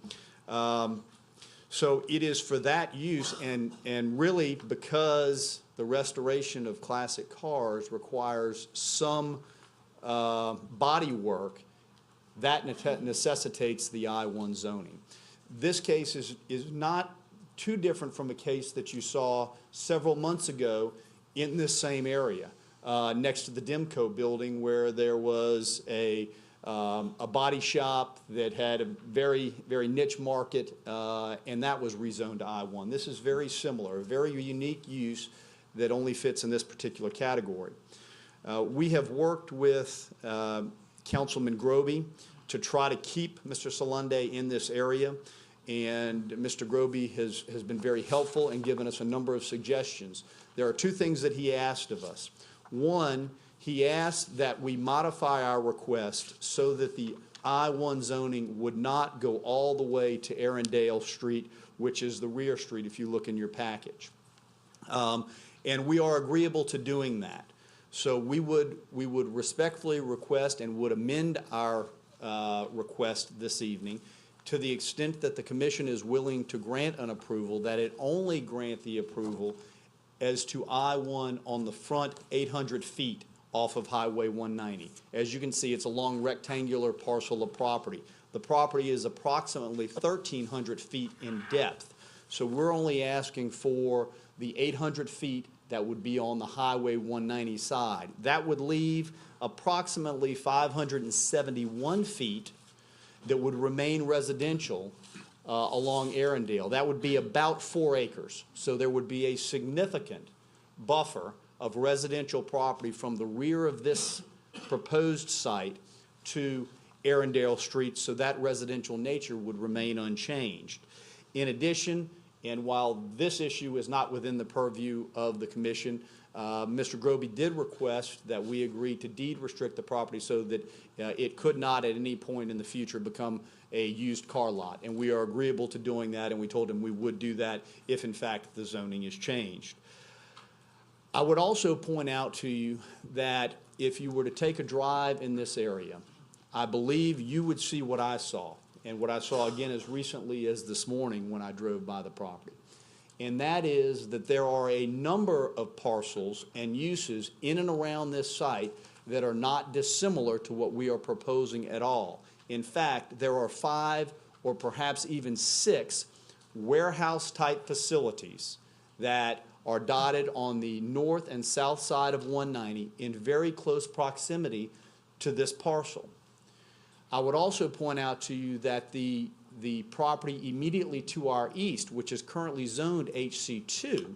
[SPEAKER 6] So it is for that use, and really because the restoration of classic cars requires some body work, that necessitates the I-1 zoning. This case is not too different from a case that you saw several months ago in this same area, next to the Demco building, where there was a body shop that had a very, very niche market, and that was rezoned to I-1. This is very similar, a very unique use that only fits in this particular category. We have worked with Councilman Groby to try to keep Mr. Salunde in this area, and Mr. Groby has been very helpful and given us a number of suggestions. There are two things that he asked of us. One, he asked that we modify our request so that the I-1 zoning would not go all the way to Arundel Street, which is the rear street if you look in your package. And we are agreeable to doing that. So we would respectfully request and would amend our request this evening to the extent that the commission is willing to grant an approval, that it only grant the approval as to I-1 on the front 800 feet off of Highway 190. As you can see, it's a long rectangular parcel of property. The property is approximately 1,300 feet in depth. So we're only asking for the 800 feet that would be on the Highway 190 side. That would leave approximately 571 feet that would remain residential along Arundel. That would be about 4 acres. So there would be a significant buffer of residential property from the rear of this proposed site to Arundel Street, so that residential nature would remain unchanged. In addition, and while this issue is not within the purview of the commission, Mr. Groby did request that we agree to deed restrict the property so that it could not at any point in the future become a used car lot. And we are agreeable to doing that, and we told him we would do that if in fact the zoning is changed. I would also point out to you that if you were to take a drive in this area, I believe you would see what I saw, and what I saw again as recently as this morning when I drove by the property. And that is that there are a number of parcels and uses in and around this site that are not dissimilar to what we are proposing at all. In fact, there are 5 or perhaps even 6 warehouse-type facilities that are dotted on the north and south side of 190 in very close proximity to this parcel. I would also point out to you that the property immediately to our east, which is currently zoned HC2,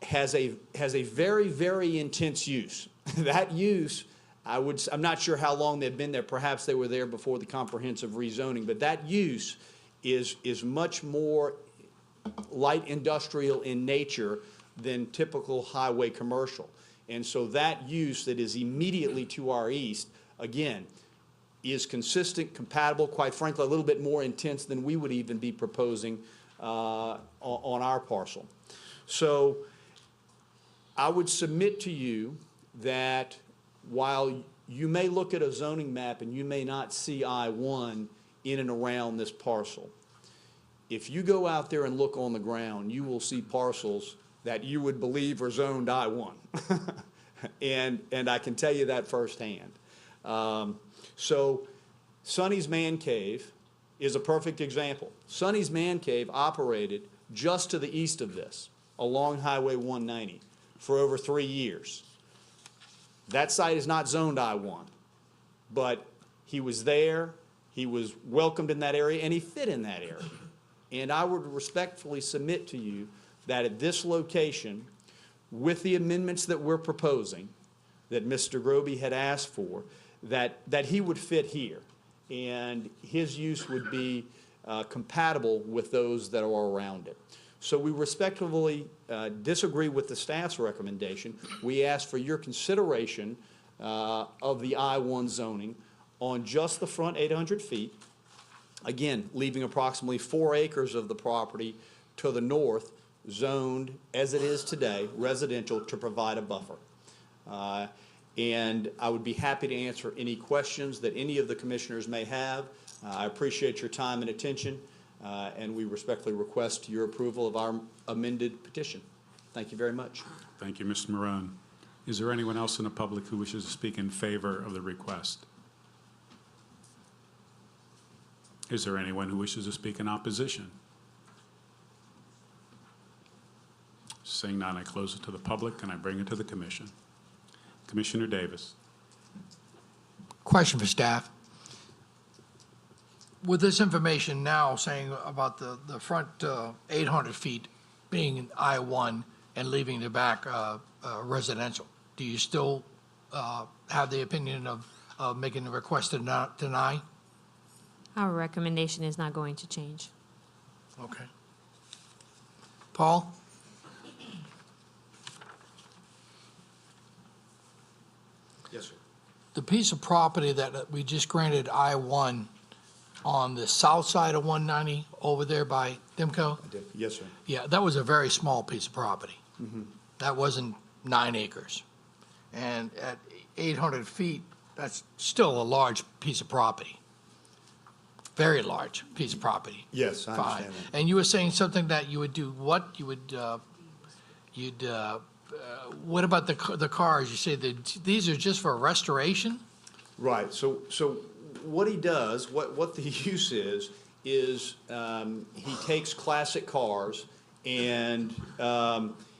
[SPEAKER 6] has a very, very intense use. That use, I'm not sure how long they've been there. Perhaps they were there before the comprehensive rezoning, but that use is much more light industrial in nature than typical highway commercial. And so that use that is immediately to our east, again, is consistent, compatible, quite frankly, a little bit more intense than we would even be proposing on our parcel. So I would submit to you that while you may look at a zoning map and you may not see I-1 in and around this parcel, if you go out there and look on the ground, you will see parcels that you would believe are zoned I-1. and I can tell you that firsthand. So Sonny's Man Cave is a perfect example. Sonny's Man Cave operated just to the east of this, along Highway 190, for over 3 years. That site is not zoned I-1, but he was there, he was welcomed in that area, and he fit in that area. And I would respectfully submit to you that at this location, with the amendments that we're proposing, that Mr. Groby had asked for, that he would fit here, and his use would be compatible with those that are around it. So we respectfully disagree with the staff's recommendation. We ask for your consideration of the I-1 zoning on just the front 800 feet, again, leaving approximately 4 acres of the property to the north, zoned as it is today, residential, to provide a buffer. And I would be happy to answer any questions that any of the commissioners may have. I appreciate your time and attention, and we respectfully request your approval of our amended petition. Thank you very much.
[SPEAKER 2] Thank you, Mr. Marone. Is there anyone else in the public who wishes to speak in favor of the request? Is there anyone who wishes to speak in opposition? Seeing none, I close it to the public and I bring it to the commission. Commissioner Davis.
[SPEAKER 4] Question for staff. With this information now saying about the front 800 feet being I-1 and leaving the back residential, do you still have the opinion of making the request to not deny?
[SPEAKER 5] Our recommendation is not going to change.
[SPEAKER 4] Okay. Paul?
[SPEAKER 6] Yes, sir.
[SPEAKER 4] The piece of property that we just granted I-1 on the south side of 190 over there by Dimco?
[SPEAKER 6] Yes, sir.
[SPEAKER 4] Yeah, that was a very small piece of property.
[SPEAKER 6] Mm-hmm.
[SPEAKER 4] That wasn't 9 acres. And at 800 feet, that's still a large piece of property. Very large piece of property.
[SPEAKER 6] Yes, I
[SPEAKER 4] Fine.
[SPEAKER 6] understand that.
[SPEAKER 4] And you were saying something that you would do what? You would, what about the cars? You say that these are just for restoration?
[SPEAKER 6] Right. So what he does, what the use is he takes classic cars and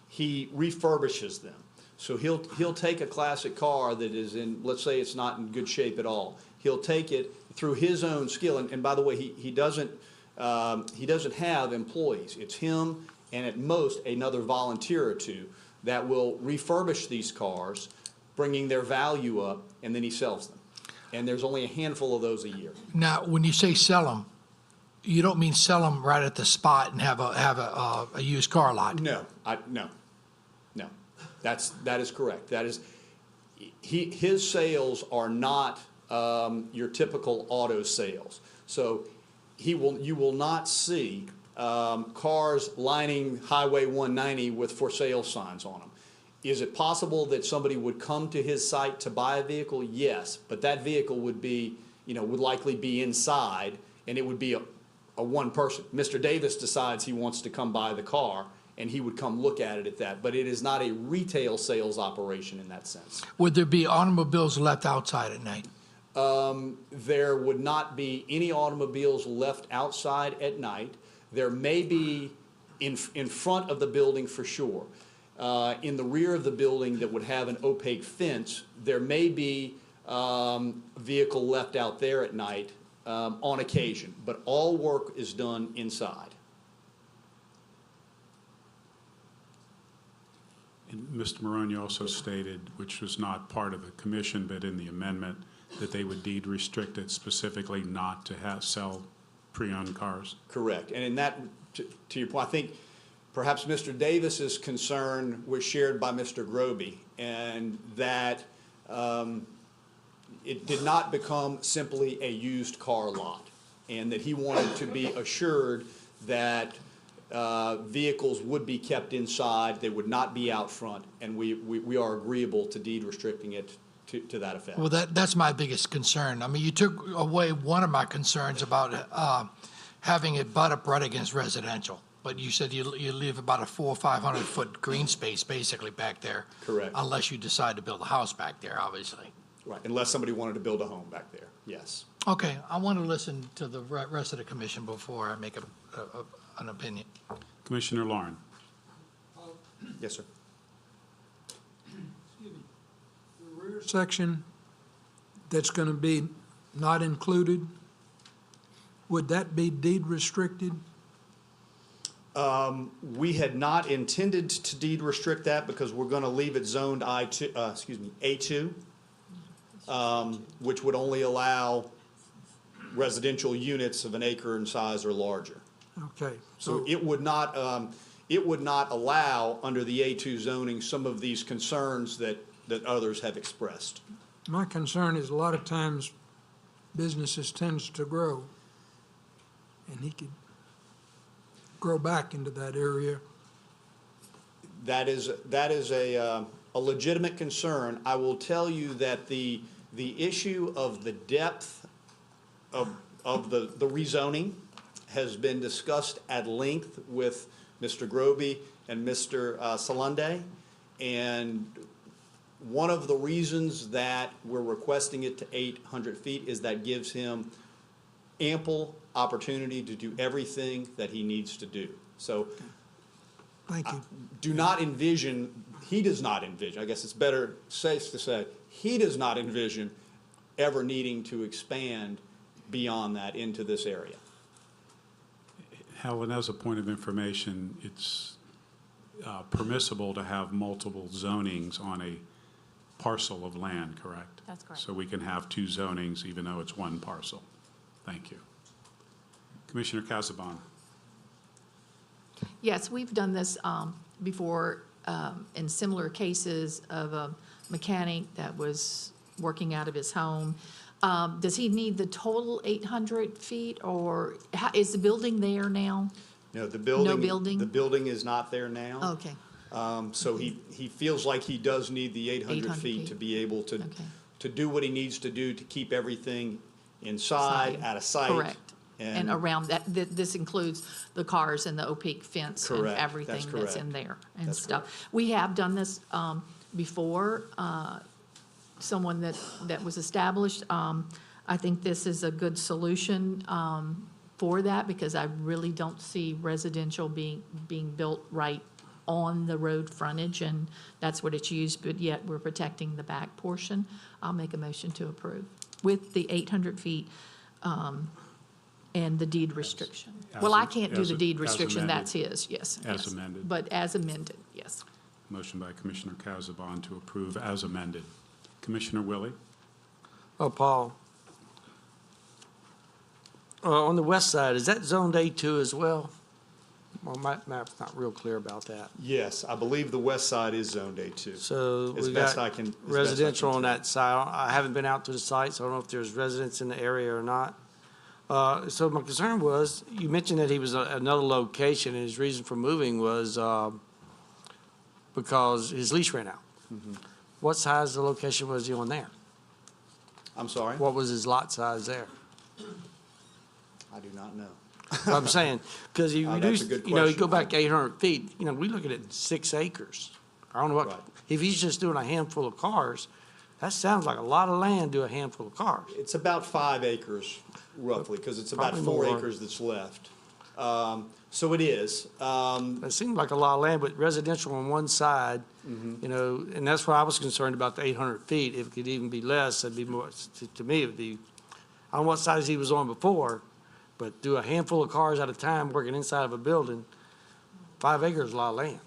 [SPEAKER 6] he refurbishes them. So he'll take a classic car that is in, let's say it's not in good shape at all. He'll take it through his own skill, and by the way, he doesn't have employees. It's him and at most another volunteer or two that will refurbish these cars, bringing their value up, and then he sells them. And there's only a handful of those a year.
[SPEAKER 4] Now, when you say sell them, you don't mean sell them right at the spot and have a used car lot?
[SPEAKER 6] No. That is correct. That is, his sales are not your typical auto sales. So you will not see cars lining Highway 190 with for sale signs on them. Is it possible that somebody would come to his site to buy a vehicle? Yes, but that vehicle would be, would likely be inside, and it would be a one person. Mr. Davis decides he wants to come buy the car, and he would come look at it at that. But it is not a retail sales operation in that sense.
[SPEAKER 4] Would there be automobiles left outside at night?
[SPEAKER 6] There would not be any automobiles left outside at night. There may be in front of the building for sure. In the rear of the building that would have an opaque fence, there may be vehicle left out there at night on occasion, but all work is done inside.
[SPEAKER 2] And Mr. Marone, you also stated, which was not part of the commission, but in the amendment, that they would deed restrict it specifically not to sell pre-owned cars.
[SPEAKER 6] Correct. And in that, to your point, I think perhaps Mr. Davis's concern was shared by Mr. Groby, and that it did not become simply a used car lot, and that he wanted to be assured that vehicles would be kept inside, they would not be out front, and we are agreeable to deed restricting it to that effect.
[SPEAKER 4] Well, that's my biggest concern. I mean, you took away one of my concerns about having it butt up right against residential. But you said you leave about a 400 or 500 foot green space basically back there.
[SPEAKER 6] Correct.
[SPEAKER 4] Unless you decide to build a house back there, obviously.
[SPEAKER 6] Right, unless somebody wanted to build a home back there, yes.
[SPEAKER 4] Okay, I want to listen to the rest of the commission before I make an opinion.
[SPEAKER 2] Commissioner Lauren.
[SPEAKER 6] Yes, sir.
[SPEAKER 15] The rear section that's going to be not included, would that be deed restricted?
[SPEAKER 6] We had not intended to deed restrict that because we're going to leave it zoned A2, which would only allow residential units of an acre in size or larger.
[SPEAKER 15] Okay.
[SPEAKER 6] So it would not allow under the A2 zoning some of these concerns that others have expressed.
[SPEAKER 15] My concern is a lot of times businesses tends to grow, and he could grow back into that area.
[SPEAKER 6] That is a legitimate concern. I will tell you that the issue of the depth of the rezoning has been discussed at length with Mr. Groby and Mr. Salunde, and one of the reasons that we're requesting it to 800 feet is that gives him ample opportunity to do everything that he needs to do. So
[SPEAKER 15] Thank you.
[SPEAKER 6] he does not envision, I guess it's safe to say, he does not envision ever needing to expand beyond that into this area.
[SPEAKER 2] Helen, as a point of information, it's permissible to have multiple zonings on a parcel of land, correct?
[SPEAKER 5] That's correct.
[SPEAKER 2] So we can have two zonings even though it's one parcel. Thank you. Commissioner Casabon.
[SPEAKER 13] Yes, we've done this before in similar cases of a mechanic that was working out of his home. Does he need the total 800 feet, or is the building there now?
[SPEAKER 6] No, the building.
[SPEAKER 13] No building?
[SPEAKER 6] The building is not there now.
[SPEAKER 13] Okay.
[SPEAKER 6] So he feels like he does need the 800 feet to be able to do what he needs to do to keep everything inside, out of sight.
[SPEAKER 13] Correct. And around that, this includes the cars and the opaque fence and
[SPEAKER 6] Correct.
[SPEAKER 13] everything
[SPEAKER 6] That's
[SPEAKER 13] that's in
[SPEAKER 6] correct.
[SPEAKER 13] there and
[SPEAKER 6] That's
[SPEAKER 13] stuff. We have done this before, someone that was established. I think this is a good solution for that because I really don't see residential being built right on the road frontage, and that's what it's used, but yet we're protecting the back portion. I'll make a motion to approve with the 800 feet and the deed restriction. Well, I can't do the deed restriction, that's his, yes.
[SPEAKER 2] As
[SPEAKER 13] yes.
[SPEAKER 2] amended.
[SPEAKER 13] But as amended, yes.
[SPEAKER 2] Motion by Commissioner Casabon to approve as amended. Commissioner Willie?
[SPEAKER 19] Oh, Paul. On the west side, is that zoned A2 as well? well, my map's not real clear about that.
[SPEAKER 6] Yes, I believe the west side is zoned A2.
[SPEAKER 19] So
[SPEAKER 6] As
[SPEAKER 19] we
[SPEAKER 6] best
[SPEAKER 19] got
[SPEAKER 6] I can- as best I can
[SPEAKER 19] residential on
[SPEAKER 6] tell.
[SPEAKER 19] that side. I haven't been out to the site, so I don't know if there's residents in the area or not. So my concern was, you mentioned that he was at another location, and his reason for moving was because his lease ran out. What size of the location was he on there?
[SPEAKER 6] I'm sorry?
[SPEAKER 19] What was his lot size there?
[SPEAKER 6] I do not know.
[SPEAKER 19] I'm saying, because you
[SPEAKER 6] That's
[SPEAKER 19] reduce,
[SPEAKER 6] a good
[SPEAKER 19] you know, you
[SPEAKER 6] question.
[SPEAKER 19] go back 800 feet, you know, we look at it 6 acres. I don't know
[SPEAKER 6] Right.
[SPEAKER 19] what, if he's just doing a handful of cars, that sounds like a lot of land to do a handful of cars.
[SPEAKER 6] It's about 5 acres roughly, because it's about
[SPEAKER 19] Probably
[SPEAKER 6] 4
[SPEAKER 19] more.
[SPEAKER 6] acres that's left. So it is.
[SPEAKER 19] It seemed like a lot of land, but residential on one side, you know, and that's why I was concerned about the 800 feet. If it could even be less, it'd be more, to me, it would be, I don't know what size he was on before, but do a handful of cars at a time working inside of a building, 5 acres is a lot of land.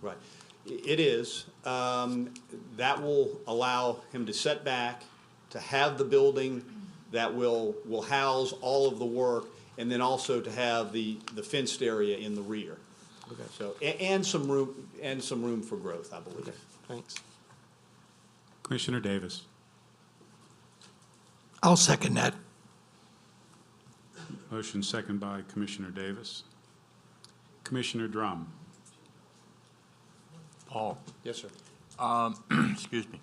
[SPEAKER 6] Right. It is. That will allow him to set back, to have the building that will house all of the work, and then also to have the fenced area in the rear.
[SPEAKER 19] Okay.
[SPEAKER 6] So, and some room for growth, I believe.
[SPEAKER 19] Thanks.
[SPEAKER 2] Commissioner Davis.
[SPEAKER 4] I'll second that.
[SPEAKER 2] Motion second by Commissioner Davis. Commissioner Drum.
[SPEAKER 21] Paul,
[SPEAKER 6] Yes, sir.
[SPEAKER 21] excuse me.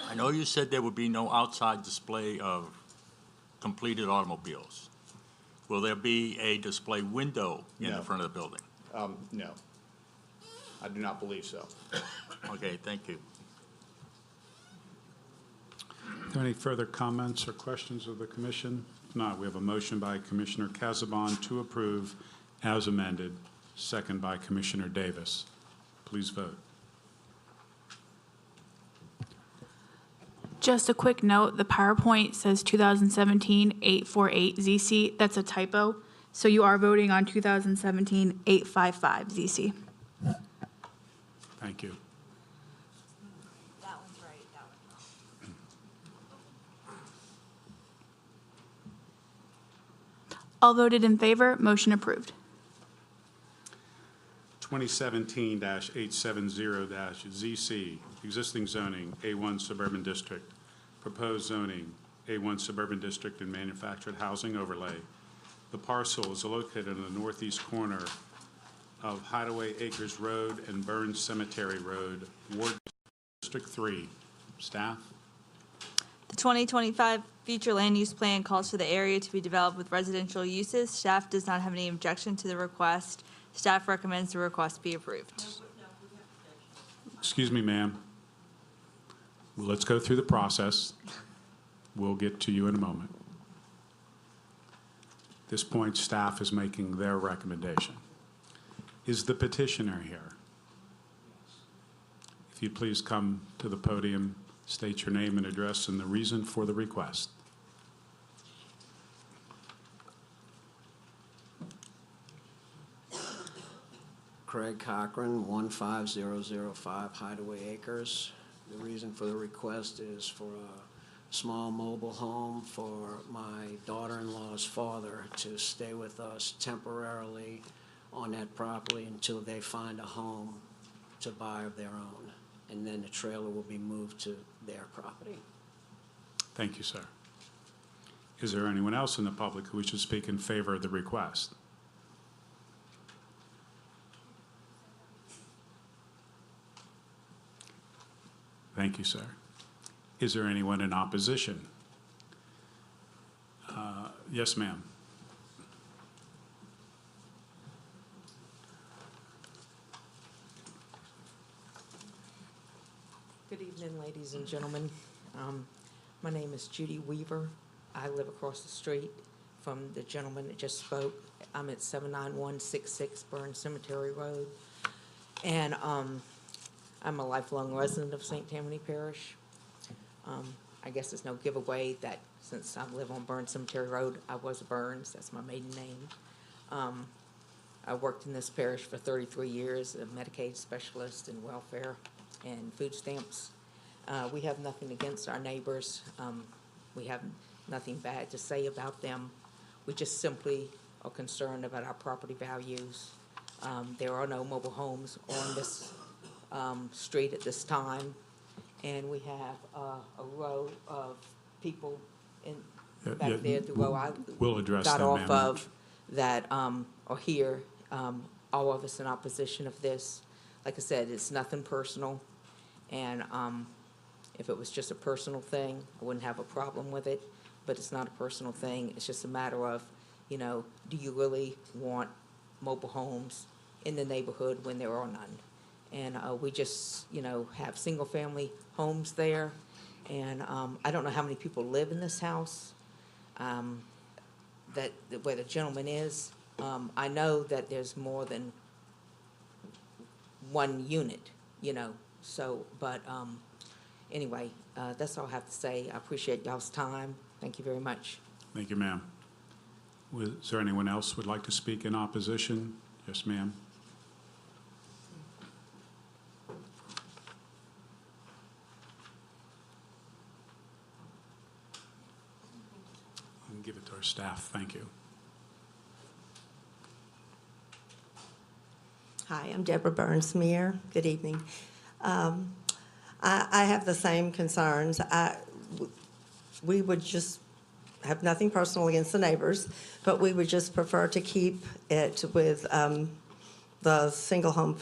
[SPEAKER 21] I know you said there would be no outside display of completed automobiles. Will there be a display window in
[SPEAKER 6] No.
[SPEAKER 21] the front of the building?
[SPEAKER 6] No. I do not believe so.
[SPEAKER 21] Okay, thank you.
[SPEAKER 2] Are there any further comments or questions of the commission? If not, we have a motion by Commissioner Casabon to approve as amended, second by Commissioner Davis. Please vote.
[SPEAKER 1] Just a quick note, the PowerPoint says 2017-848 ZC. That's a typo. So you are voting on 2017-855 ZC.
[SPEAKER 2] Thank you.
[SPEAKER 8] That one's right, that one.
[SPEAKER 1] All voted in favor, motion approved.
[SPEAKER 2] 2017-870-ZC, existing zoning, A1 Suburban District, proposed zoning, A1 Suburban District and manufactured housing overlay. The parcel is located in the northeast corner of Hideaway Acres Road and Burns Cemetery Road, Ward District 3. Staff?
[SPEAKER 22] The 2025 future land use plan calls for the area to be developed with residential uses. Staff does not have any objection to the request. Staff recommends the request be approved.
[SPEAKER 2] Excuse me, ma'am. Let's go through the process. We'll get to you in a moment. At this point, staff is making their recommendation. Is the petitioner here? If you'd please come to the podium, state your name and address and the reason for the request.
[SPEAKER 23] Craig Cochran, 15005 Hideaway Acres. The reason for the request is for a small mobile home for my daughter-in-law's father to stay with us temporarily on that property until they find a home to buy of their own. And then the trailer will be moved to their property.
[SPEAKER 2] Thank you, sir. Is there anyone else in the public who wishes to speak in favor of the request? Thank you, sir. Is there anyone in opposition? Yes, ma'am.
[SPEAKER 24] Good evening, ladies and gentlemen. My name is Judy Weaver. I live across the street from the gentleman that just spoke. I'm at 79166 Burns Cemetery Road. And I'm a lifelong resident of St. Tammany Parish. I guess it's no giveaway that since I live on Burns Cemetery Road, I was a Burns. That's my maiden name. I worked in this parish for 33 years, a Medicaid specialist in welfare and food stamps. We have nothing against our neighbors. We have nothing bad to say about them. We just simply are concerned about our property values. There are no mobile homes on this street at this time, and we have a row of people in
[SPEAKER 2] Yeah,
[SPEAKER 24] back there, the row I
[SPEAKER 2] we'll address
[SPEAKER 24] got
[SPEAKER 2] that,
[SPEAKER 24] off
[SPEAKER 2] ma'am.
[SPEAKER 24] of, that are here, all of us in opposition of this. Like I said, it's nothing personal, and if it was just a personal thing, I wouldn't have a problem with it, but it's not a personal thing. It's just a matter of, you know, do you really want mobile homes in the neighborhood when there are none? And we just, you know, have single-family homes there, and I don't know how many people live in this house, where the gentleman is. I know that there's more than one unit, you know, so, but anyway, that's all I have to say. I appreciate y'all's time. Thank you very much.
[SPEAKER 2] Thank you, ma'am. Is there anyone else who would like to speak in opposition? Yes, ma'am. Give it to our staff. Thank you.
[SPEAKER 7] Hi, I'm Deborah Burns-Meir. Good evening. I have the same concerns. We would just have nothing personal against the neighbors, but we would just prefer to keep it with the single-home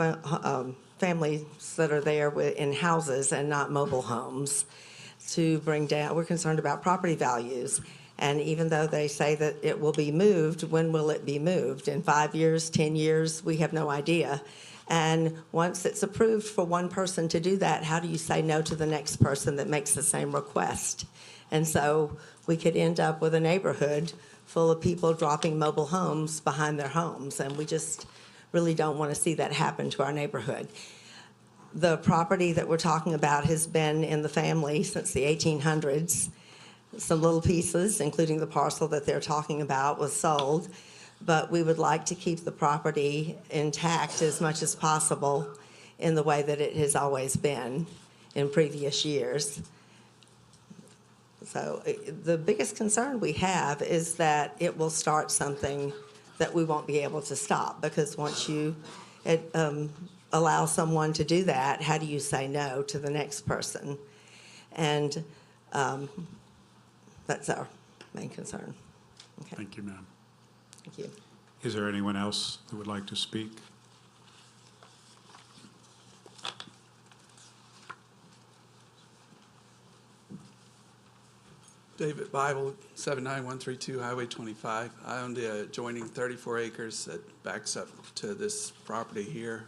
[SPEAKER 7] families that are there in houses and not mobile homes to bring down. We're concerned about property values. And even though they say that it will be moved, when will it be moved? In 5 years, 10 years? We have no idea. And once it's approved for one person to do that, how do you say no to the next person that makes the same request? And so we could end up with a neighborhood full of people dropping mobile homes behind their homes, and we just really don't want to see that happen to our neighborhood. The property that we're talking about has been in the family since the 1800s. Some little pieces, including the parcel that they're talking about, was sold, but we would like to keep the property intact as much as possible in the way that it has always been in previous years. So the biggest concern we have is that it will start something that we won't be able to stop, because once you allow someone to do that, how do you say no to the next person? And that's our main concern. Okay.
[SPEAKER 2] Thank you, ma'am.
[SPEAKER 7] Thank you.
[SPEAKER 2] Is there anyone else that would like to speak?
[SPEAKER 10] David Bible, 79132 Highway 25. I own the adjoining 34 acres that backs up to this property here.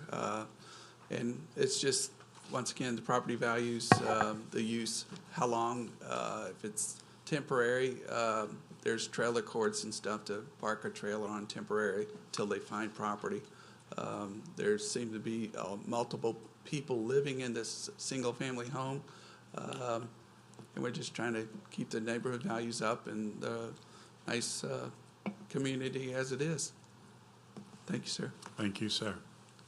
[SPEAKER 10] And it's just, once again, the property values, the use, how long, if it's temporary, there's trailer courts and stuff to park a trailer on temporary till they find property. There seem to be multiple people living in this single-family home. And we're just trying to keep the neighborhood values up and the nice community as it is. Thank you, sir.
[SPEAKER 2] Thank you, sir.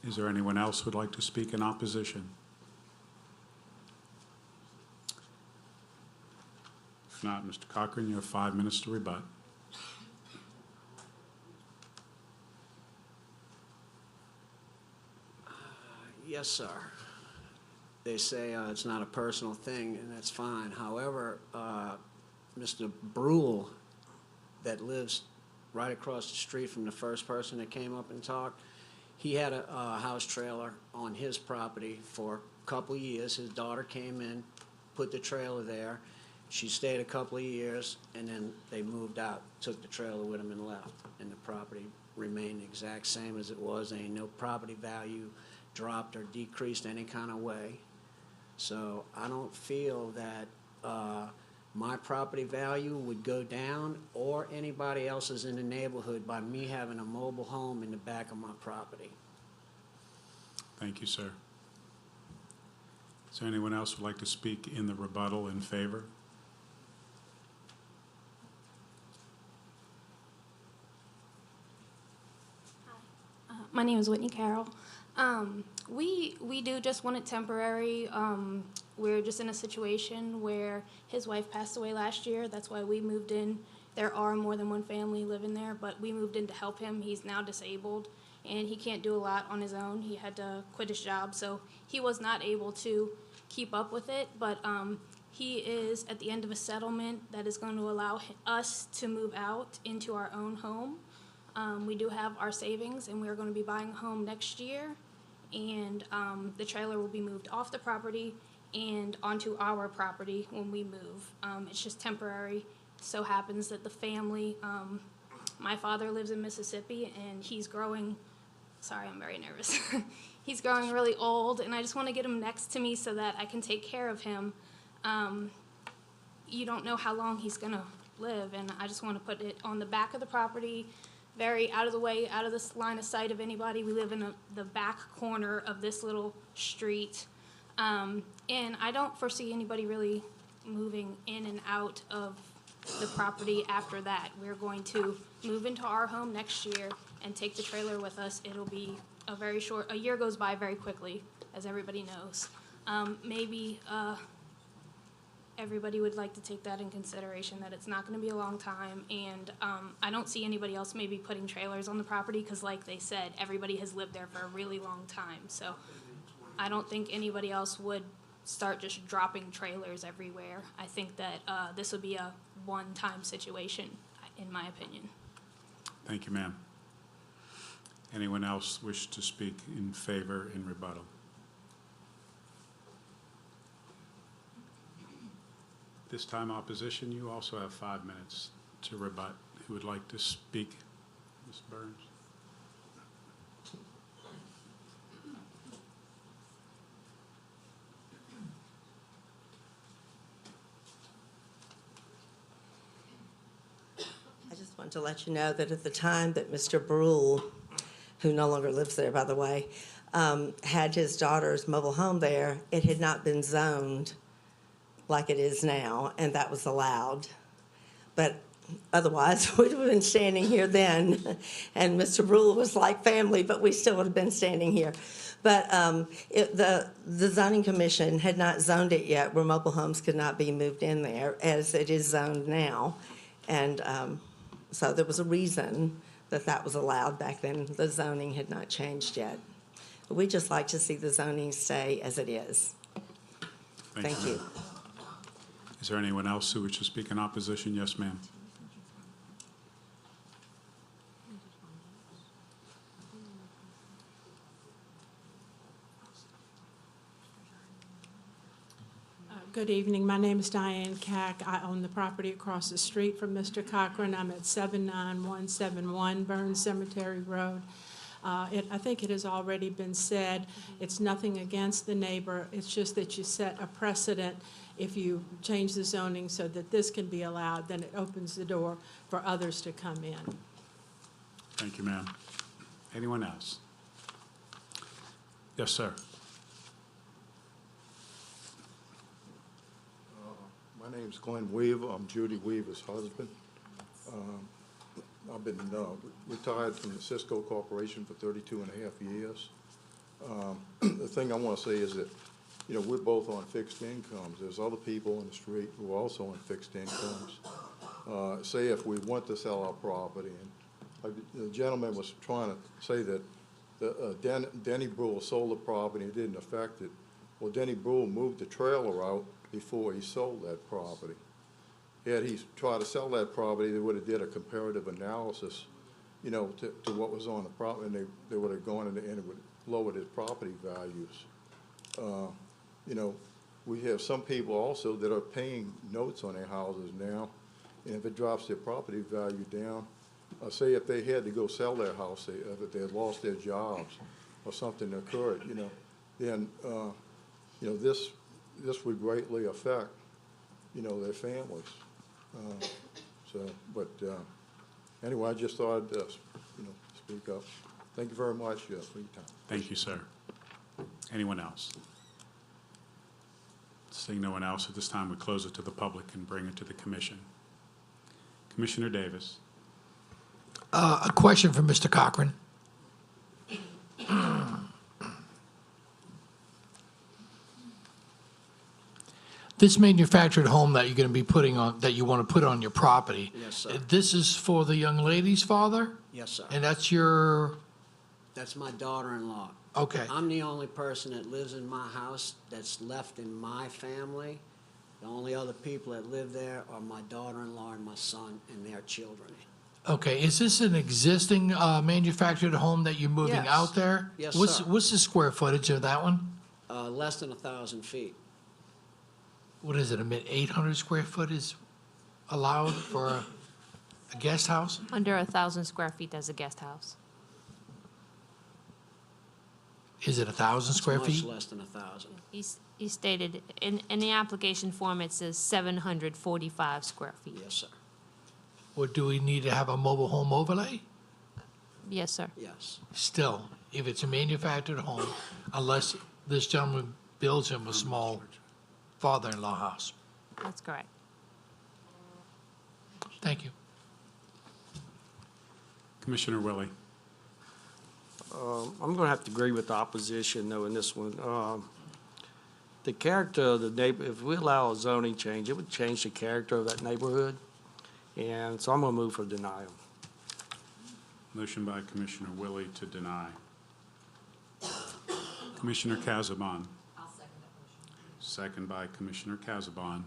[SPEAKER 2] Is there anyone else who would like to speak in opposition? If not, Mr. Cochran, you have 5 minutes to rebut.
[SPEAKER 23] Yes, sir. They say it's not a personal thing, and that's fine. However, Mr. Brule, that lives right across the street from the first person that came up and talked, he had a house trailer on his property for a couple of years. His daughter came in, put the trailer there. She stayed a couple of years, and then they moved out, took the trailer with them and left. And the property remained the exact same as it was. There ain't no property value dropped or decreased any kind of way. So I don't feel that my property value would go down or anybody else's in the neighborhood by me having a mobile home in the back of my property.
[SPEAKER 2] Thank you, sir. Is there anyone else who would like to speak in the rebuttal in favor?
[SPEAKER 11] My name is Whitney Carroll. We do just want it temporary. We're just in a situation where his wife passed away last year. That's why we moved in there are more than one family living there, but we moved in to help him. He's now disabled, and he can't do a lot on his own. He had to quit his job, so he was not able to keep up with it, but he is at the end of a settlement that is going to allow us to move out into our own home. We do have our savings, and we're going to be buying a home next year, and the trailer will be moved off the property and onto our property when we move. It's just temporary. So happens that the family, my father lives in Mississippi, and he's growing, sorry, I'm very nervous. He's growing really old, and I just want to get him next to me so that I can take care of him. You don't know how long he's going to live, and I just want to put it on the back of the property, very out of the way, out of the line of sight of anybody. We live in the back corner of this little street, and I don't foresee anybody really moving in and out of the property after that. We're going to move into our home next year and take the trailer with us. It'll be a year goes by very quickly, as everybody knows. Maybe everybody would like to take that in consideration, that it's not going to be a long time, and I don't see anybody else maybe putting trailers on the property, because like they said, everybody has lived there for a really long time, so I don't think anybody else would start just dropping trailers everywhere. I think that this would be a one-time situation, in my opinion.
[SPEAKER 2] Thank you, ma'am. Anyone else wish to speak in favor in rebuttal? This time, opposition, you also have 5 minutes to rebut. Who would like to speak? Ms. Burns?
[SPEAKER 7] I just want to let you know that at the time that Mr. Brule, who no longer lives there, by the way, had his daughter's mobile home there, it had not been zoned like it is now, and that was allowed. But otherwise, we would have been standing here then, and Mr. Brule was like family, but we still would have been standing here. But the zoning commission had not zoned it yet, where mobile homes could not be moved in there, as it is zoned now. And so there was a reason that that was allowed back then. The zoning had not changed yet. But we just like to see the zoning stay as it is. Thank you.
[SPEAKER 2] Is there anyone else who wishes to speak in opposition? Yes, ma'am.
[SPEAKER 9] Good evening. My name is Diane Cack. I own the property across the street from Mr. Cochran. I'm at 79171 Burns Cemetery Road. I think it has already been said, it's nothing against the neighbor. It's just that you set a precedent. If you change the zoning so that this can be allowed, then it opens the door for others to come in.
[SPEAKER 2] Thank you, ma'am. Anyone else? Yes, sir.
[SPEAKER 12] My name's Glenn Weaver. I'm Judy Weaver's husband. I've been retired from the Cisco Corporation for 32 and a half years. The thing I want to say is that, you know, we're both on fixed incomes. There's other people on the street who are also on fixed incomes. Say if we want to sell our property, and the gentleman was trying to say that Denny Brule sold the property, it didn't affect it. Well, Denny Brule moved the trailer out before he sold that property. Had he tried to sell that property, they would have did a comparative analysis, you know, to what was on the property, and they would have gone in and it would lower his property values. You know, we have some people also that are paying notes on their houses now, and if it drops their property value down, say if they had to go sell their house, if they had lost their jobs or something occurred, you know, then you know, this would greatly affect, you know, their families. Anyway, I just thought I'd, you know, speak up. Thank you very much for your time.
[SPEAKER 2] Thank you, sir. Anyone else? Seeing no one else, at this time we close it to the public and bring it to the commission. Commissioner Davis.
[SPEAKER 4] A question for Mr. Cochran. This manufactured home that you're going to be putting on, that you want to put on your property.
[SPEAKER 23] Yes, sir.
[SPEAKER 4] This is for the young lady's father?
[SPEAKER 23] Yes, sir.
[SPEAKER 4] And that's your,
[SPEAKER 23] That's my daughter-in-law.
[SPEAKER 4] okay.
[SPEAKER 23] I'm the only person that lives in my house that's left in my family. The only other people that live there are my daughter-in-law and my son and their children.
[SPEAKER 4] Okay, is this an existing manufactured home that you're moving
[SPEAKER 23] Yes.
[SPEAKER 4] out there?
[SPEAKER 23] Yes,
[SPEAKER 4] What's
[SPEAKER 23] sir.
[SPEAKER 4] What's the square footage of that one?
[SPEAKER 23] Less than 1,000 feet.
[SPEAKER 4] What is it, 800 square foot is allowed for a guest house?
[SPEAKER 5] Under 1,000 square feet as a guest house.
[SPEAKER 4] Is it 1,000 square
[SPEAKER 23] Much
[SPEAKER 4] feet?
[SPEAKER 23] less than 1,000.
[SPEAKER 5] He stated, in the application form, it says 745 square feet.
[SPEAKER 23] Yes, sir.
[SPEAKER 4] Or do we need to have a mobile home overlay?
[SPEAKER 5] Yes, sir.
[SPEAKER 23] Yes.
[SPEAKER 4] Still, if it's a manufactured home, unless this gentleman builds him a small father-in-law house.
[SPEAKER 5] That's correct.
[SPEAKER 4] Thank you.
[SPEAKER 2] Commissioner Willie.
[SPEAKER 19] I'm going to have to agree with the opposition, though, in this one. The character of the neighbor, if we allow a zoning change, it would change the character of that neighborhood. And so I'm going to move for denial.
[SPEAKER 2] Motion by Commissioner Willie to deny. Commissioner Casabon.
[SPEAKER 13] I'll second that motion.
[SPEAKER 2] Second by Commissioner Casabon.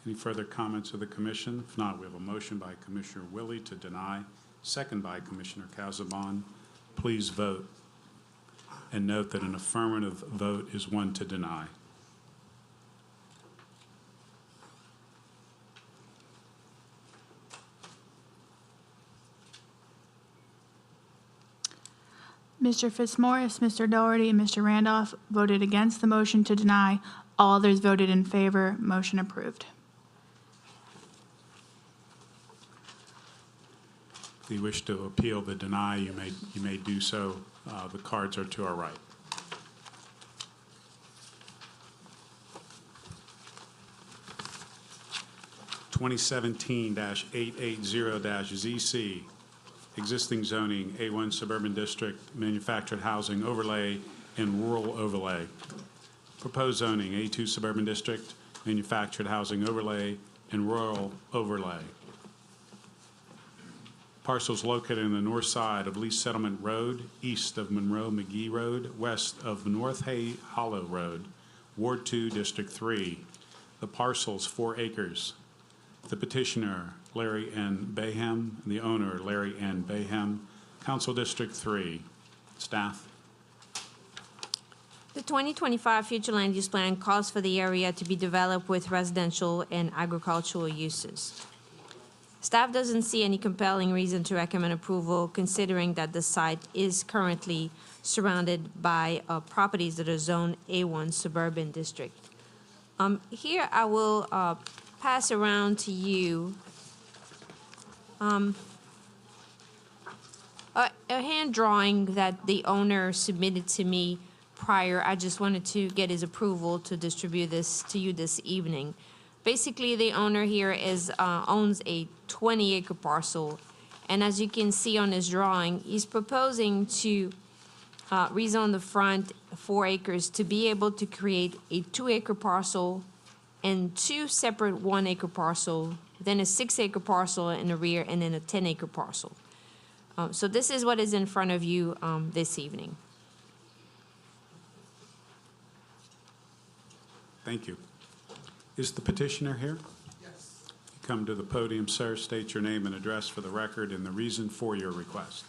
[SPEAKER 2] Any further comments of the commission? If not, we have a motion by Commissioner Willie to deny, second by Commissioner Casabon. Please vote. And note that an affirmative vote is one to deny.
[SPEAKER 1] Mr. Fitzmaurice, Mr. Doherty, and Mr. Randolph voted against the motion to deny. All others voted in favor. Motion approved.
[SPEAKER 2] If you wish to appeal the deny, you may do so. The cards are to our right. (2017-880-ZC), existing zoning, A1 Suburban District, manufactured housing overlay and rural overlay. Proposed zoning, A2 Suburban District, manufactured housing overlay and rural overlay. Parcels located in the north side of Lee Settlement Road, east of Monroe McGee Road, west of North Hay Hollow Road, Ward 2, District 3. The parcel's 4 acres. The petitioner, Larry N. Bayham, and the owner, Larry N. Bayham. Council District 3. Staff.
[SPEAKER 5] The 2025 future land use plan calls for the area to be developed with residential and agricultural uses. Staff doesn't see any compelling reason to recommend approval, considering that the site is currently surrounded by properties that are zoned A1 Suburban District. Here I will pass around to you a hand drawing that the owner submitted to me prior. I just wanted to get his approval to distribute this to you this evening. Basically, the owner here owns a 20-acre parcel, and as you can see on his drawing, he's proposing to rezone the front 4 acres to be able to create a 2-acre parcel and 2 separate 1-acre parcel, then a 6-acre parcel in the rear, and then a 10-acre parcel. So this is what is in front of you this evening.
[SPEAKER 2] Thank you. Is the petitioner here? Yes. Come to the podium, sir. State your name and address for the record and the reason for your request.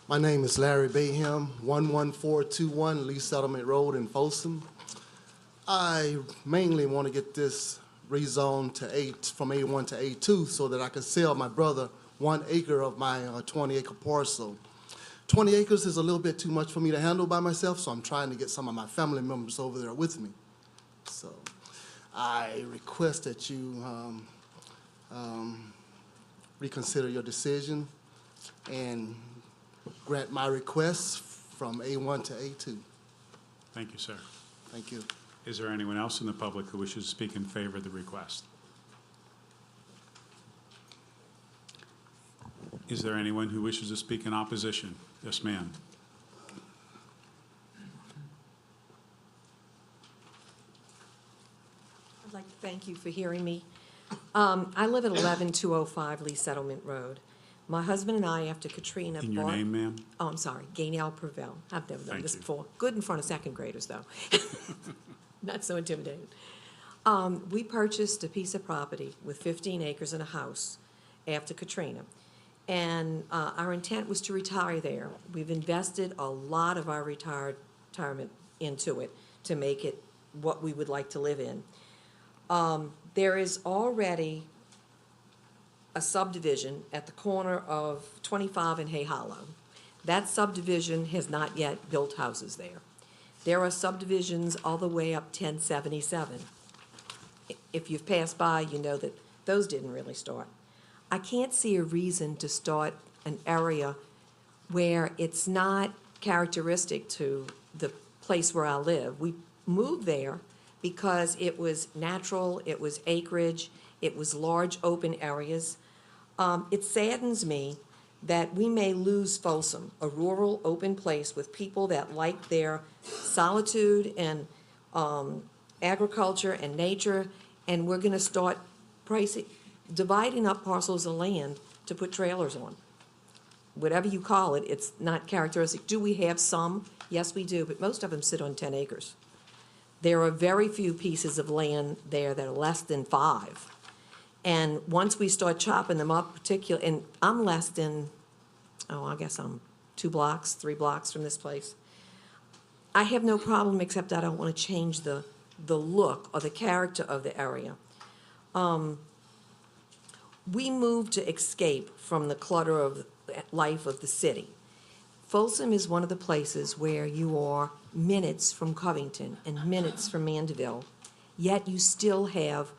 [SPEAKER 14] My name is Larry Bayham, 11421 Lee Settlement Road in Folsom. I mainly want to get this rezoned to from A1 to A2 so that I can sell my brother 1 acre of my 20-acre parcel. 20 acres is a little bit too much for me to handle by myself, so I'm trying to get some of my family members over there with me. So I request that you reconsider your decision and grant my request from A1 to A2.
[SPEAKER 2] Thank you, sir.
[SPEAKER 14] Thank you.
[SPEAKER 2] Is there anyone else in the public who wishes to speak in favor of the request? Is there anyone who wishes to speak in opposition? Yes, ma'am.
[SPEAKER 16] Thank you for hearing me. I live at 11205 Lee Settlement Road. My husband and I, after Katrina,
[SPEAKER 2] And your
[SPEAKER 16] bought-
[SPEAKER 2] name, ma'am?
[SPEAKER 16] Oh, I'm sorry, Gaynell Purvell. I've never done
[SPEAKER 2] Thank
[SPEAKER 16] this
[SPEAKER 2] you.
[SPEAKER 16] before. Good in front of second graders, though. Not so intimidating. We purchased a piece of property with 15 acres and a house after Katrina. And our intent was to retire there. We've invested a lot of our retirement into it to make it what we would like to live in. There is already a subdivision at the corner of 25 and Hay Hollow. That subdivision has not yet built houses there. There are subdivisions all the way up 1077. If you've passed by, you know that those didn't really start. I can't see a reason to start an area where it's not characteristic to the place where I live. We moved there because it was natural, it was acreage, it was large open areas. It saddens me that we may lose Folsom, a rural open place with people that like their solitude and agriculture and nature, and we're gonna start dividing up parcels of land to put trailers on. Whatever you call it, it's not characteristic. Do we have some? Yes, we do, but most of them sit on 10 acres. There are very few pieces of land there that are less than 5. And once we start chopping them up, and I'm less than, I guess I'm 2 blocks, 3 blocks from this place. I have no problem, except I don't want to change the look or the character of the area. We moved to escape from the clutter of life of the city. Folsom is one of the places where you are minutes from Covington and minutes from Mandeville, yet you still have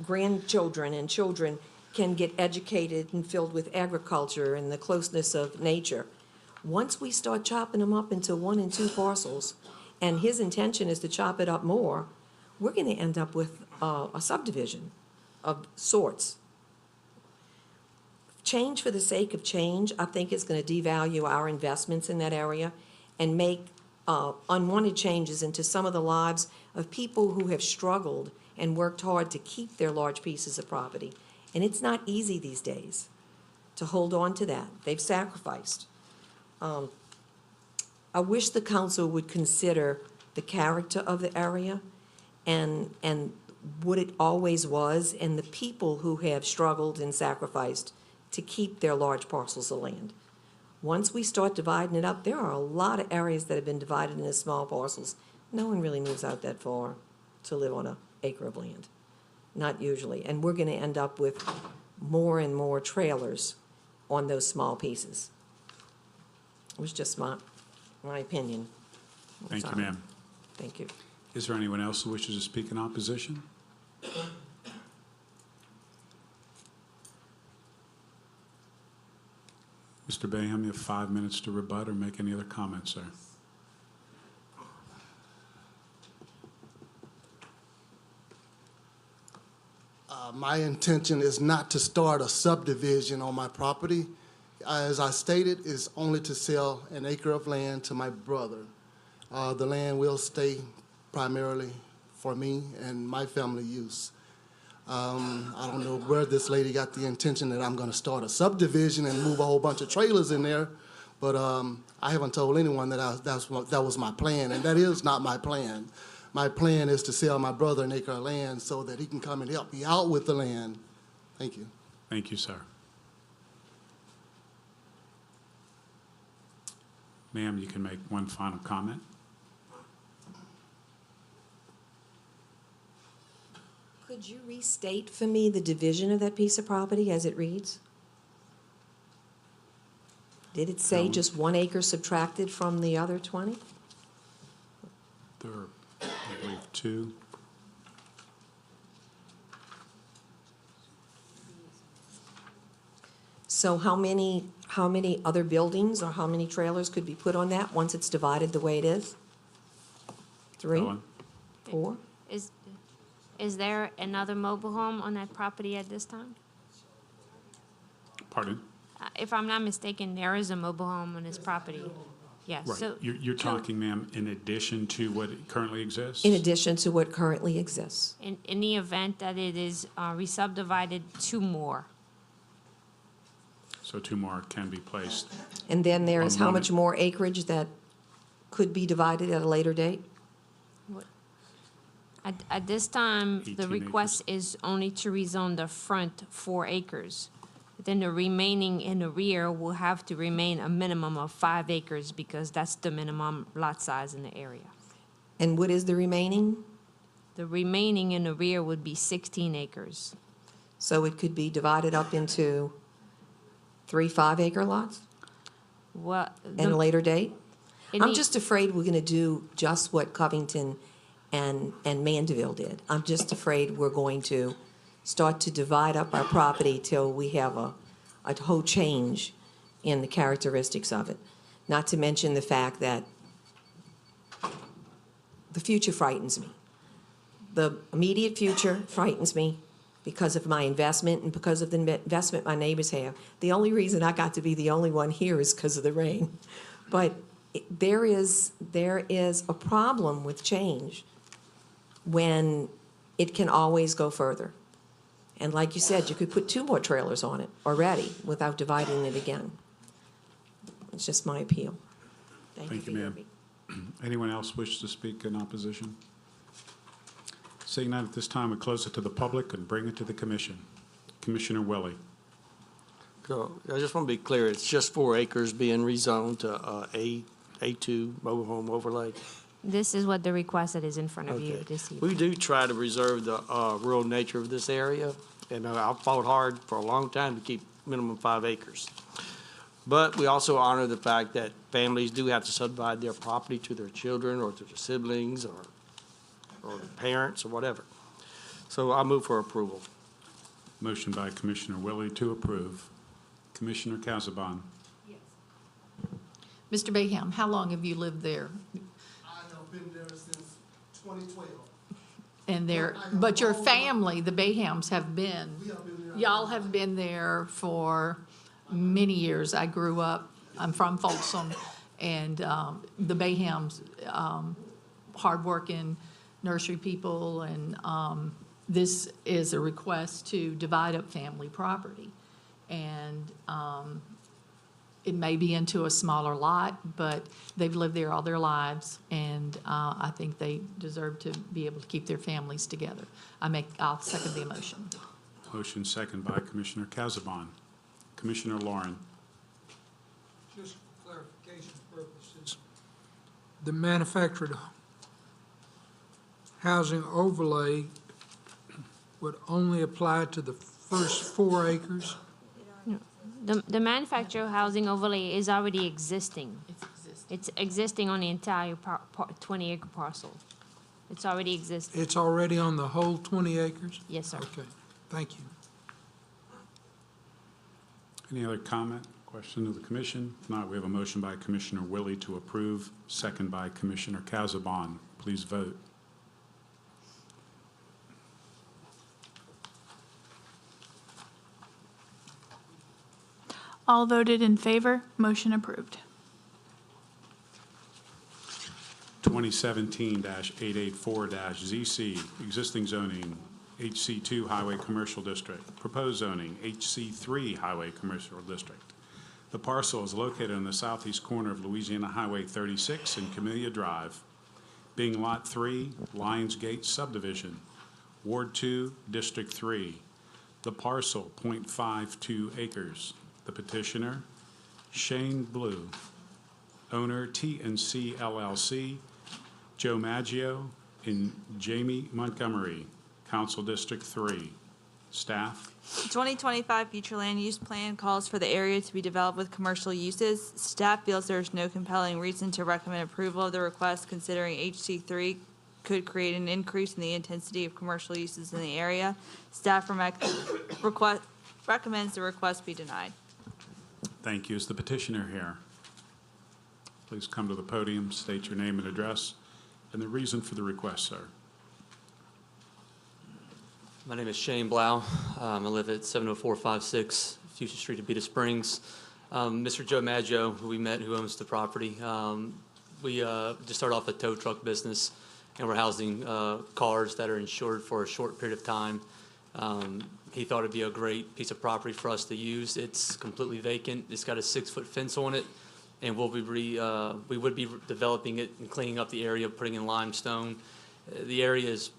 [SPEAKER 16] grandchildren and children can get educated and filled with agriculture and the closeness of nature. Once we start chopping them up into 1 and 2 parcels, and his intention is to chop it up more, we're going to end up with a subdivision of sorts. Change for the sake of change, I think, is going to devalue our investments in that area and make unwanted changes into some of the lives of people who have struggled and worked hard to keep their large pieces of property. And it's not easy these days to hold on to that. They've sacrificed. I wish the council would consider the character of the area and what it always was, and the people who have struggled and sacrificed to keep their large parcels of land. Once we start dividing it up, there are a lot of areas that have been divided into small parcels. No one really moves out that far to live on an acre of land, not usually. And we're going to end up with more and more trailers on those small pieces. It was just my opinion. I'm
[SPEAKER 2] Thank you,
[SPEAKER 16] sorry.
[SPEAKER 2] ma'am.
[SPEAKER 16] Thank you.
[SPEAKER 2] Is there anyone else who wishes to speak in opposition? Mr. Bayham, you have 5 minutes to rebut or make any other comments, sir.
[SPEAKER 14] My intention is not to start a subdivision on my property. As I stated, is only to sell an acre of land to my brother. The land will stay primarily for me and my family use. I don't know where this lady got the intention that I'm going to start a subdivision and move a whole bunch of trailers in there, but I haven't told anyone that that was my plan, and that is not my plan. My plan is to sell my brother an acre of land so that he can come and help me out with the land. Thank you.
[SPEAKER 2] Thank you, sir. Ma'am, you can make one final comment.
[SPEAKER 16] Could you restate for me the division of that piece of property as it reads? Did it say
[SPEAKER 2] No.
[SPEAKER 16] just 1 acre subtracted from the other 20?
[SPEAKER 2] There are, I believe, 2.
[SPEAKER 16] So how many other buildings or how many trailers could be put on that once it's divided the way it is? 3?
[SPEAKER 2] Ellen?
[SPEAKER 16] 4?
[SPEAKER 5] Is there another mobile home on that property at this time?
[SPEAKER 2] Pardon?
[SPEAKER 5] If I'm not mistaken, there is a mobile home on this property. Yeah,
[SPEAKER 2] Right.
[SPEAKER 5] so.
[SPEAKER 2] You're talking, ma'am, in addition to what currently exists?
[SPEAKER 16] In addition to what currently exists.
[SPEAKER 5] In the event that it is re-subdivided, 2 more.
[SPEAKER 2] So 2 more can be placed.
[SPEAKER 16] And then there is
[SPEAKER 2] On
[SPEAKER 16] how
[SPEAKER 2] one-
[SPEAKER 16] much more acreage that could be divided at a later date?
[SPEAKER 5] At this time,
[SPEAKER 2] 18
[SPEAKER 5] the request is only to rezone the front 4 acres. Then the remaining in the rear will have to remain a minimum of 5 acres because that's the minimum lot size in the area.
[SPEAKER 16] And what is the remaining?
[SPEAKER 5] The remaining in the rear would be 16 acres.
[SPEAKER 16] So it could be divided up into 3 5-acre lots
[SPEAKER 5] Well,
[SPEAKER 16] at a later date?
[SPEAKER 5] in
[SPEAKER 16] I'm
[SPEAKER 5] the-
[SPEAKER 16] just afraid we're gonna do just what Covington and Mandeville did. I'm just afraid we're going to start to divide up our property till we have a whole change in the characteristics of it. Not to mention the fact that the future frightens me. The immediate future frightens me because of my investment and because of the investment my neighbors have. The only reason I got to be the only one here is because of the rain. But there is a problem with change when it can always go further. And like you said, you could put 2 more trailers on it already without dividing it again. It's just my appeal.
[SPEAKER 2] Thank you,
[SPEAKER 16] for
[SPEAKER 2] ma'am.
[SPEAKER 16] hearing me.
[SPEAKER 2] Anyone else wish to speak in opposition? Seeing none at this time, we close it to the public and bring it to the commission. Commissioner Willie.
[SPEAKER 19] So I just want to be clear, it's just 4 acres being rezoned to A2 mobile home overlay.
[SPEAKER 5] This is what the request that is in front of you
[SPEAKER 19] Okay.
[SPEAKER 5] this evening.
[SPEAKER 19] We do try to reserve the rural nature of this area, and I've fought hard for a long time to keep minimum 5 acres. But we also honor the fact that families do have to subdivide their property to their children or to their siblings or their parents or whatever. So I move for approval.
[SPEAKER 2] Motion by Commissioner Willie to approve. Commissioner Casabon.
[SPEAKER 13] Mr. Bayham, how long have you lived there?
[SPEAKER 14] I have been there since 2012.
[SPEAKER 13] And but your family, the Bayhams, have been,
[SPEAKER 14] We have been there.
[SPEAKER 13] y'all have been there for many years. I grew up, I'm from Folsom, and the Bayhams, hardworking nursery people, and this is a request to divide up family property. And it may be into a smaller lot, but they've lived there all their lives, and I think they deserve to be able to keep their families together. I'll second the motion.
[SPEAKER 2] Motion second by Commissioner Casabon. Commissioner Lauren.
[SPEAKER 15] Just for clarification purposes, the manufactured housing overlay would only apply to the first 4 acres?
[SPEAKER 5] The manufactured housing overlay is already existing. It's existing on the entire 20-acre parcel. It's already existing.
[SPEAKER 15] It's already on the whole 20 acres?
[SPEAKER 5] Yes, sir.
[SPEAKER 15] Okay, thank you.
[SPEAKER 2] Any other comment, question of the commission? If not, we have a motion by Commissioner Willie to approve, second by Commissioner Casabon. Please vote.
[SPEAKER 1] All voted in favor, motion approved.
[SPEAKER 2] 2017-884-ZC, existing zoning, HC2 Highway Commercial District, proposed zoning, HC3 Highway Commercial District. The parcel is located on the southeast corner of Louisiana Highway 36 and Camellia Drive, being Lot 3, Lions Gate Subdivision, Ward 2, District 3. The parcel, .52 acres. The petitioner, Shane Blue. Owner, T&C LLC, Joe Maggio and Jamie Montgomery, Council District 3. Staff.
[SPEAKER 22] The 2025 future land use plan calls for the area to be developed with commercial uses. Staff feels there is no compelling reason to recommend approval of the request, considering HC3 could create an increase in the intensity of commercial uses in the area. Staff recommends the request be denied.
[SPEAKER 2] Thank you. Is the petitioner here? Please come to the podium, state your name and address, and the reason for the request, sir.
[SPEAKER 3] My name is Shane Blau. I live at 70456 Fuchsia Street, Abita Springs. Mr. Joe Maggio, who we met, who owns the property, we just started off a tow truck business, and we're housing cars that are insured for a short period of time. He thought it'd be a great piece of property for us to use. It's completely vacant. It's got a 6-foot fence on it, and we would be developing it and cleaning up the area, putting in limestone. The area is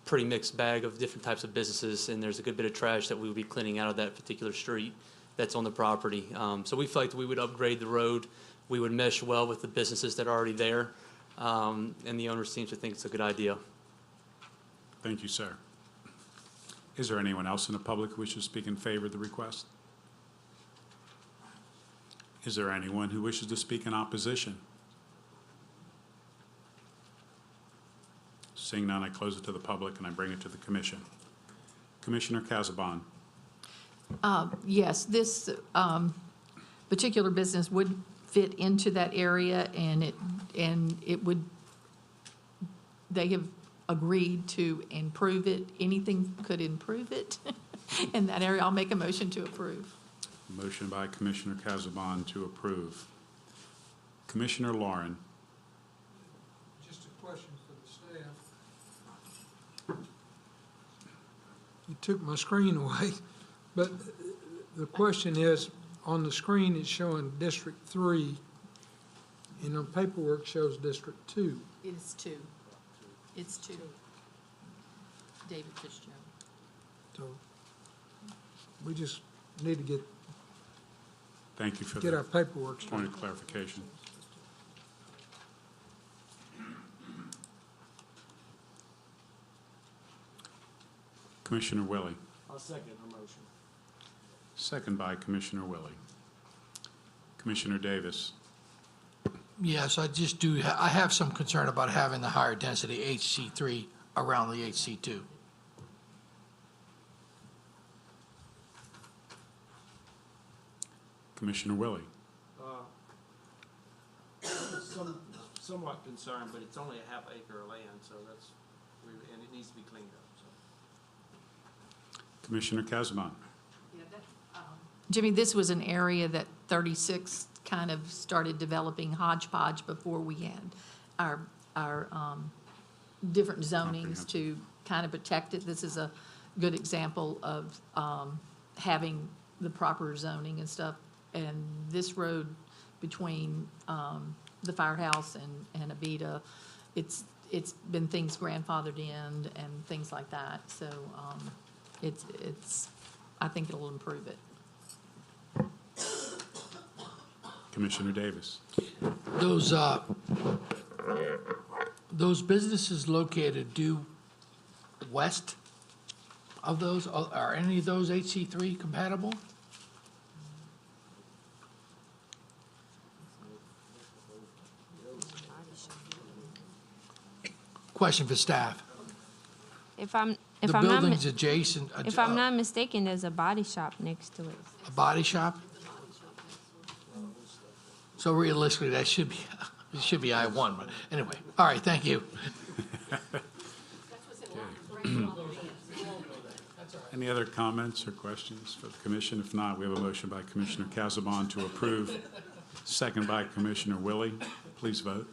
[SPEAKER 3] pretty mixed bag of different types of businesses, and there's a good bit of trash that we would be cleaning out of that particular street that's on the property. So we feel like we would upgrade the road. We would mesh well with the businesses that are already there, and the owner seems to think it's a good idea.
[SPEAKER 2] Thank you, sir. Is there anyone else in the public who wishes to speak in favor of the request? Is there anyone who wishes to speak in opposition? Seeing none, I close it to the public and I bring it to the commission. Commissioner Casabon.
[SPEAKER 13] Yes, this particular business would fit into that area, and it would, they have agreed to improve it. Anything could improve it in that area. I'll make a motion to approve.
[SPEAKER 2] Motion by Commissioner Casabon to approve. Commissioner Lauren.
[SPEAKER 15] Just a question for the staff. You took my screen away, but the question is, on the screen it's showing District 3, and on paperwork shows District 2.
[SPEAKER 13] It is 2. It's 2. David Fitzgerald.
[SPEAKER 15] So we just need to get
[SPEAKER 2] Thank you for
[SPEAKER 15] our
[SPEAKER 2] the
[SPEAKER 15] paperwork straight.
[SPEAKER 2] point of clarification. Commissioner Willie.
[SPEAKER 19] I'll second the motion.
[SPEAKER 2] Second by Commissioner Willie. Commissioner Davis.
[SPEAKER 4] Yes, I have some concern about having the higher density HC3 around the HC2.
[SPEAKER 2] Commissioner Willie.
[SPEAKER 19] Somewhat concerned, but it's only a half acre of land, so and it needs to be cleaned up, so.
[SPEAKER 2] Commissioner Casabon.
[SPEAKER 13] Jimmy, this was an area that 36 kind of started developing hodgepodge before we had our different zonings to kind of protect it. This is a good example of having the proper zoning and stuff. And this road between the firehouse and Abita, it's been things grandfathered in and things like that. So I think it'll improve it.
[SPEAKER 2] Commissioner Davis.
[SPEAKER 4] Those businesses located due west of those, are any of those HC3 compatible? Question for staff.
[SPEAKER 5] If I'm
[SPEAKER 4] The
[SPEAKER 5] not
[SPEAKER 4] building's adjacent.
[SPEAKER 5] if I'm not mistaken, there's a body shop next to it.
[SPEAKER 4] A body shop? So realistically, that should be, it should be I-1, but anyway. All right, thank you.
[SPEAKER 2] Any other comments or questions for the commission? If not, we have a motion by Commissioner Casabon to approve, second by Commissioner Willie. Please vote.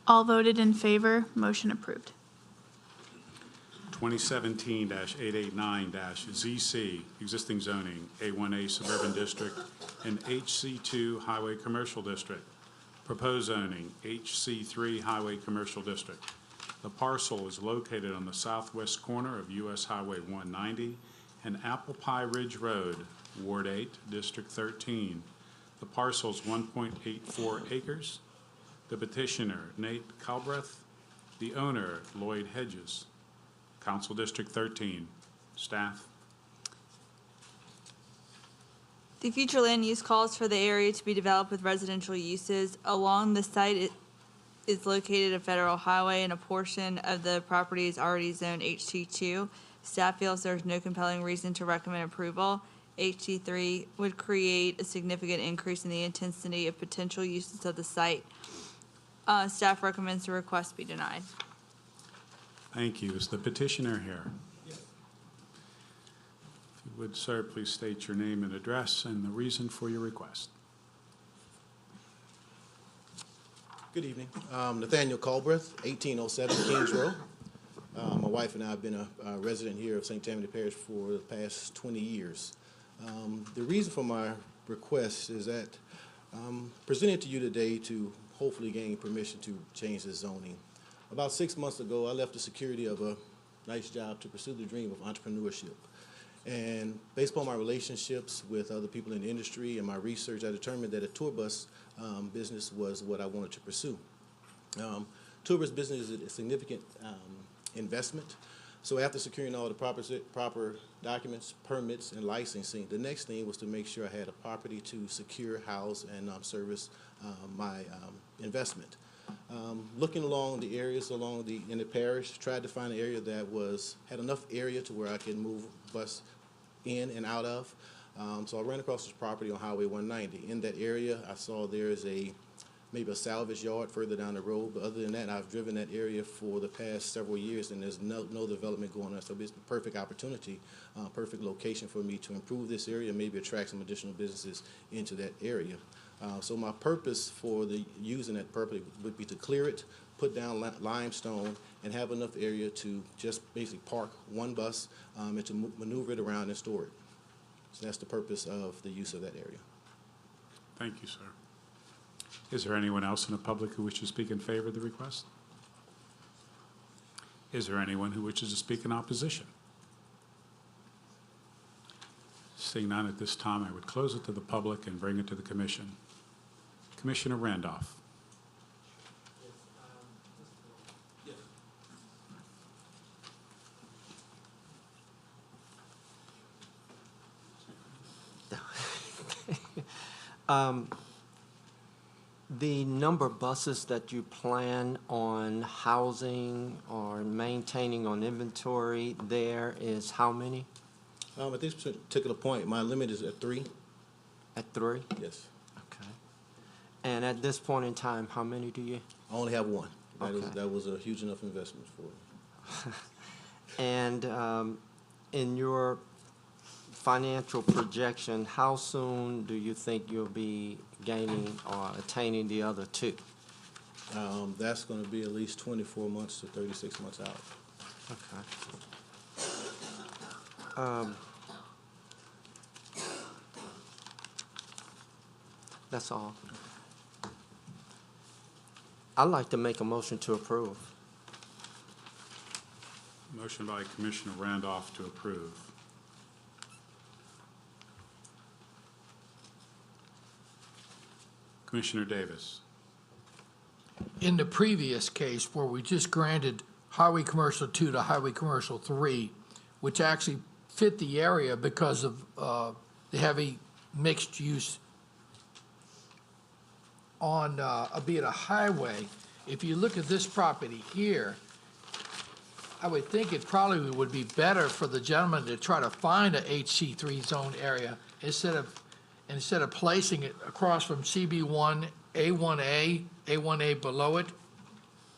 [SPEAKER 1] All voted in favor, motion approved.
[SPEAKER 2] 2017-889-ZC, existing zoning, A1A Suburban District and HC2 Highway Commercial District. Proposed zoning, HC3 Highway Commercial District. The parcel is located on the southwest corner of US Highway 190 and Apple Pie Ridge Road, Ward 8, District 13. The parcel is 1.84 acres. The petitioner, Nate Calbreth. The owner, Lloyd Hedges. Council District 13. Staff.
[SPEAKER 22] The future land use calls for the area to be developed with residential uses. Along the site is located a federal highway, and a portion of the property is already zoned HT2. Staff feels there's no compelling reason to recommend approval. HT3 would create a significant increase in the intensity of potential uses of the site. Staff recommends the request be denied.
[SPEAKER 2] Thank you. Is the petitioner here? If you would, sir, please state your name and address and the reason for your request.
[SPEAKER 6] Good evening. Nathaniel Culbreth, 1807 Kings Row. My wife and I have been a resident here of St. Tammany Parish for the past 20 years. The reason for my request is that I'm presenting to you today to hopefully gain permission to change the zoning. About 6 months ago, I left the security of a nice job to pursue the dream of entrepreneurship. And based upon my relationships with other people in the industry and my research, I determined that a tour bus business was what I wanted to pursue. Tour bus business is a significant investment. So after securing all the proper documents, permits, and licensing, the next thing was to make sure I had a property to secure, house, and service my investment. Looking along the areas in the parish, tried to find an area that had enough area to where I could move bus in and out of. So I ran across this property on Highway 190. In that area, I saw there is maybe a salvage yard further down the road. But other than that, I've driven that area for the past several years, and there's no development going on. So it's the perfect opportunity, perfect location for me to improve this area and maybe attract some additional businesses into that area. So my purpose for using that property would be to clear it, put down limestone, and have enough area to just basically park one bus and to maneuver it around and store it. So that's the purpose of the use of that area.
[SPEAKER 2] Thank you, sir. Is there anyone else in the public who wishes to speak in favor of the request? Is there anyone who wishes to speak in opposition? Seeing none at this time, I would close it to the public and bring it to the commission. Commissioner Randolph.
[SPEAKER 19] The number of buses that you plan on housing or maintaining on inventory there is how many?
[SPEAKER 6] At this particular point, my limit is at 3.
[SPEAKER 19] At 3?
[SPEAKER 6] Yes.
[SPEAKER 19] Okay. And at this point in time, how many do you?
[SPEAKER 6] I only have 1.
[SPEAKER 19] Okay.
[SPEAKER 6] That was a huge enough investment for me.
[SPEAKER 19] And in your financial projection, how soon do you think you'll be gaining or attaining the other 2?
[SPEAKER 6] That's going to be at least 24 months to 36 months out.
[SPEAKER 19] Okay. That's all. I'd like to make a motion to approve.
[SPEAKER 2] Motion by Commissioner Randolph to approve. Commissioner Davis.
[SPEAKER 4] In the previous case where we just granted Highway Commercial 2 to Highway Commercial 3, which actually fit the area because of the heavy mixed use on, be it a highway, if you look at this property here, I would think it probably would be better for the gentleman to try to find a HC3 zone area instead of placing it across from CB1, A1A below it,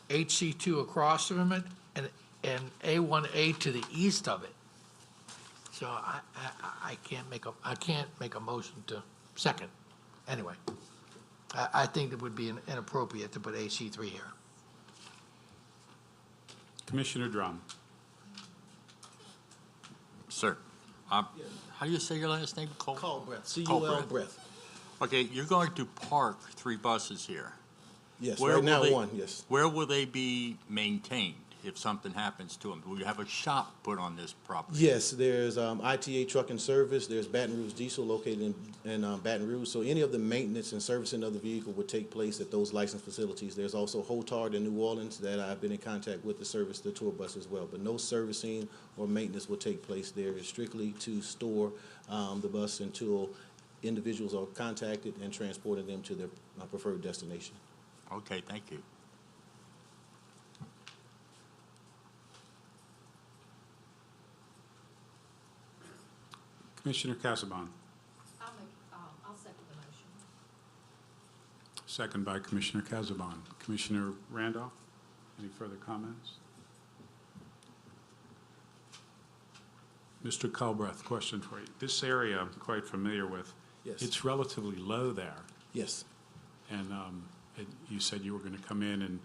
[SPEAKER 4] HC2 across from it, and A1A to the east of it. So I can't make a motion to second. Anyway, I think it would be inappropriate to put HC3 here.
[SPEAKER 2] Commissioner Drum.
[SPEAKER 21] Sir, how do you say your last name?
[SPEAKER 6] Culbreth, C-U-L breath.
[SPEAKER 21] Okay, you're going to park 3 buses here.
[SPEAKER 6] Yes,
[SPEAKER 21] Where
[SPEAKER 6] right now
[SPEAKER 21] will they-
[SPEAKER 6] 1, yes.
[SPEAKER 21] Where will they be maintained if something happens to them? Will you have a shop put on this property?
[SPEAKER 6] Yes, there's ITA Truck and Service, there's Baton Rouge Diesel located in Baton Rouge, so any of the maintenance and servicing of the vehicle would take place at those licensed facilities. There's also Hotard in New Orleans that I've been in contact with to service the tour bus as well, but no servicing or maintenance will take place there. It's strictly to store the bus until individuals are contacted and transported them to their preferred destination.
[SPEAKER 21] Okay, thank you.
[SPEAKER 2] Commissioner Casabon.
[SPEAKER 17] I'll second the motion.
[SPEAKER 2] Second by Commissioner Casabon. Commissioner Randolph, any further comments? Mr. Culbreth, question for you. This area I'm quite familiar with.
[SPEAKER 6] Yes.
[SPEAKER 2] It's relatively low there.
[SPEAKER 6] Yes.
[SPEAKER 2] And you said you were going to come in, and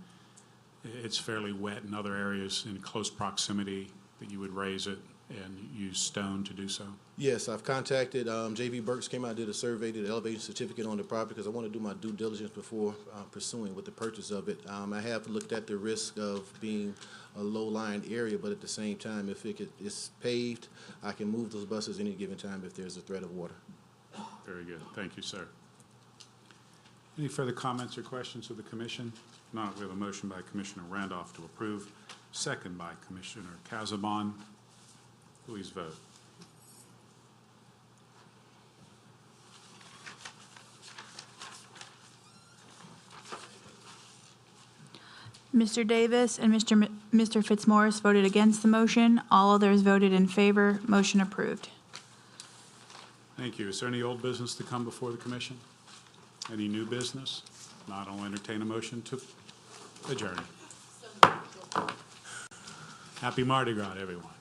[SPEAKER 2] it's fairly wet in other areas in close proximity that you would raise it and use stone to do so?
[SPEAKER 6] Yes, I've contacted, J.V. Burks came out and did a survey, did an elevation certificate on the property because I want to do my due diligence before pursuing with the purchase of it. I have looked at the risk of being a low-lying area, but at the same time, if it's paved, I can move those buses any given time if there's a threat of water.
[SPEAKER 2] Very good. Thank you, sir. Any further comments or questions of the commission? If not, we have a motion by Commissioner Randolph to approve, second by Commissioner Casabon. Please vote.
[SPEAKER 1] Mr. Davis and Mr. Fitzmaurice voted against the motion. All others voted in favor. Motion approved.
[SPEAKER 2] Thank you. Is there any old business to come before the commission? Any new business? Not, I'll entertain a motion to adjourn. Happy Mardi Gras, everyone.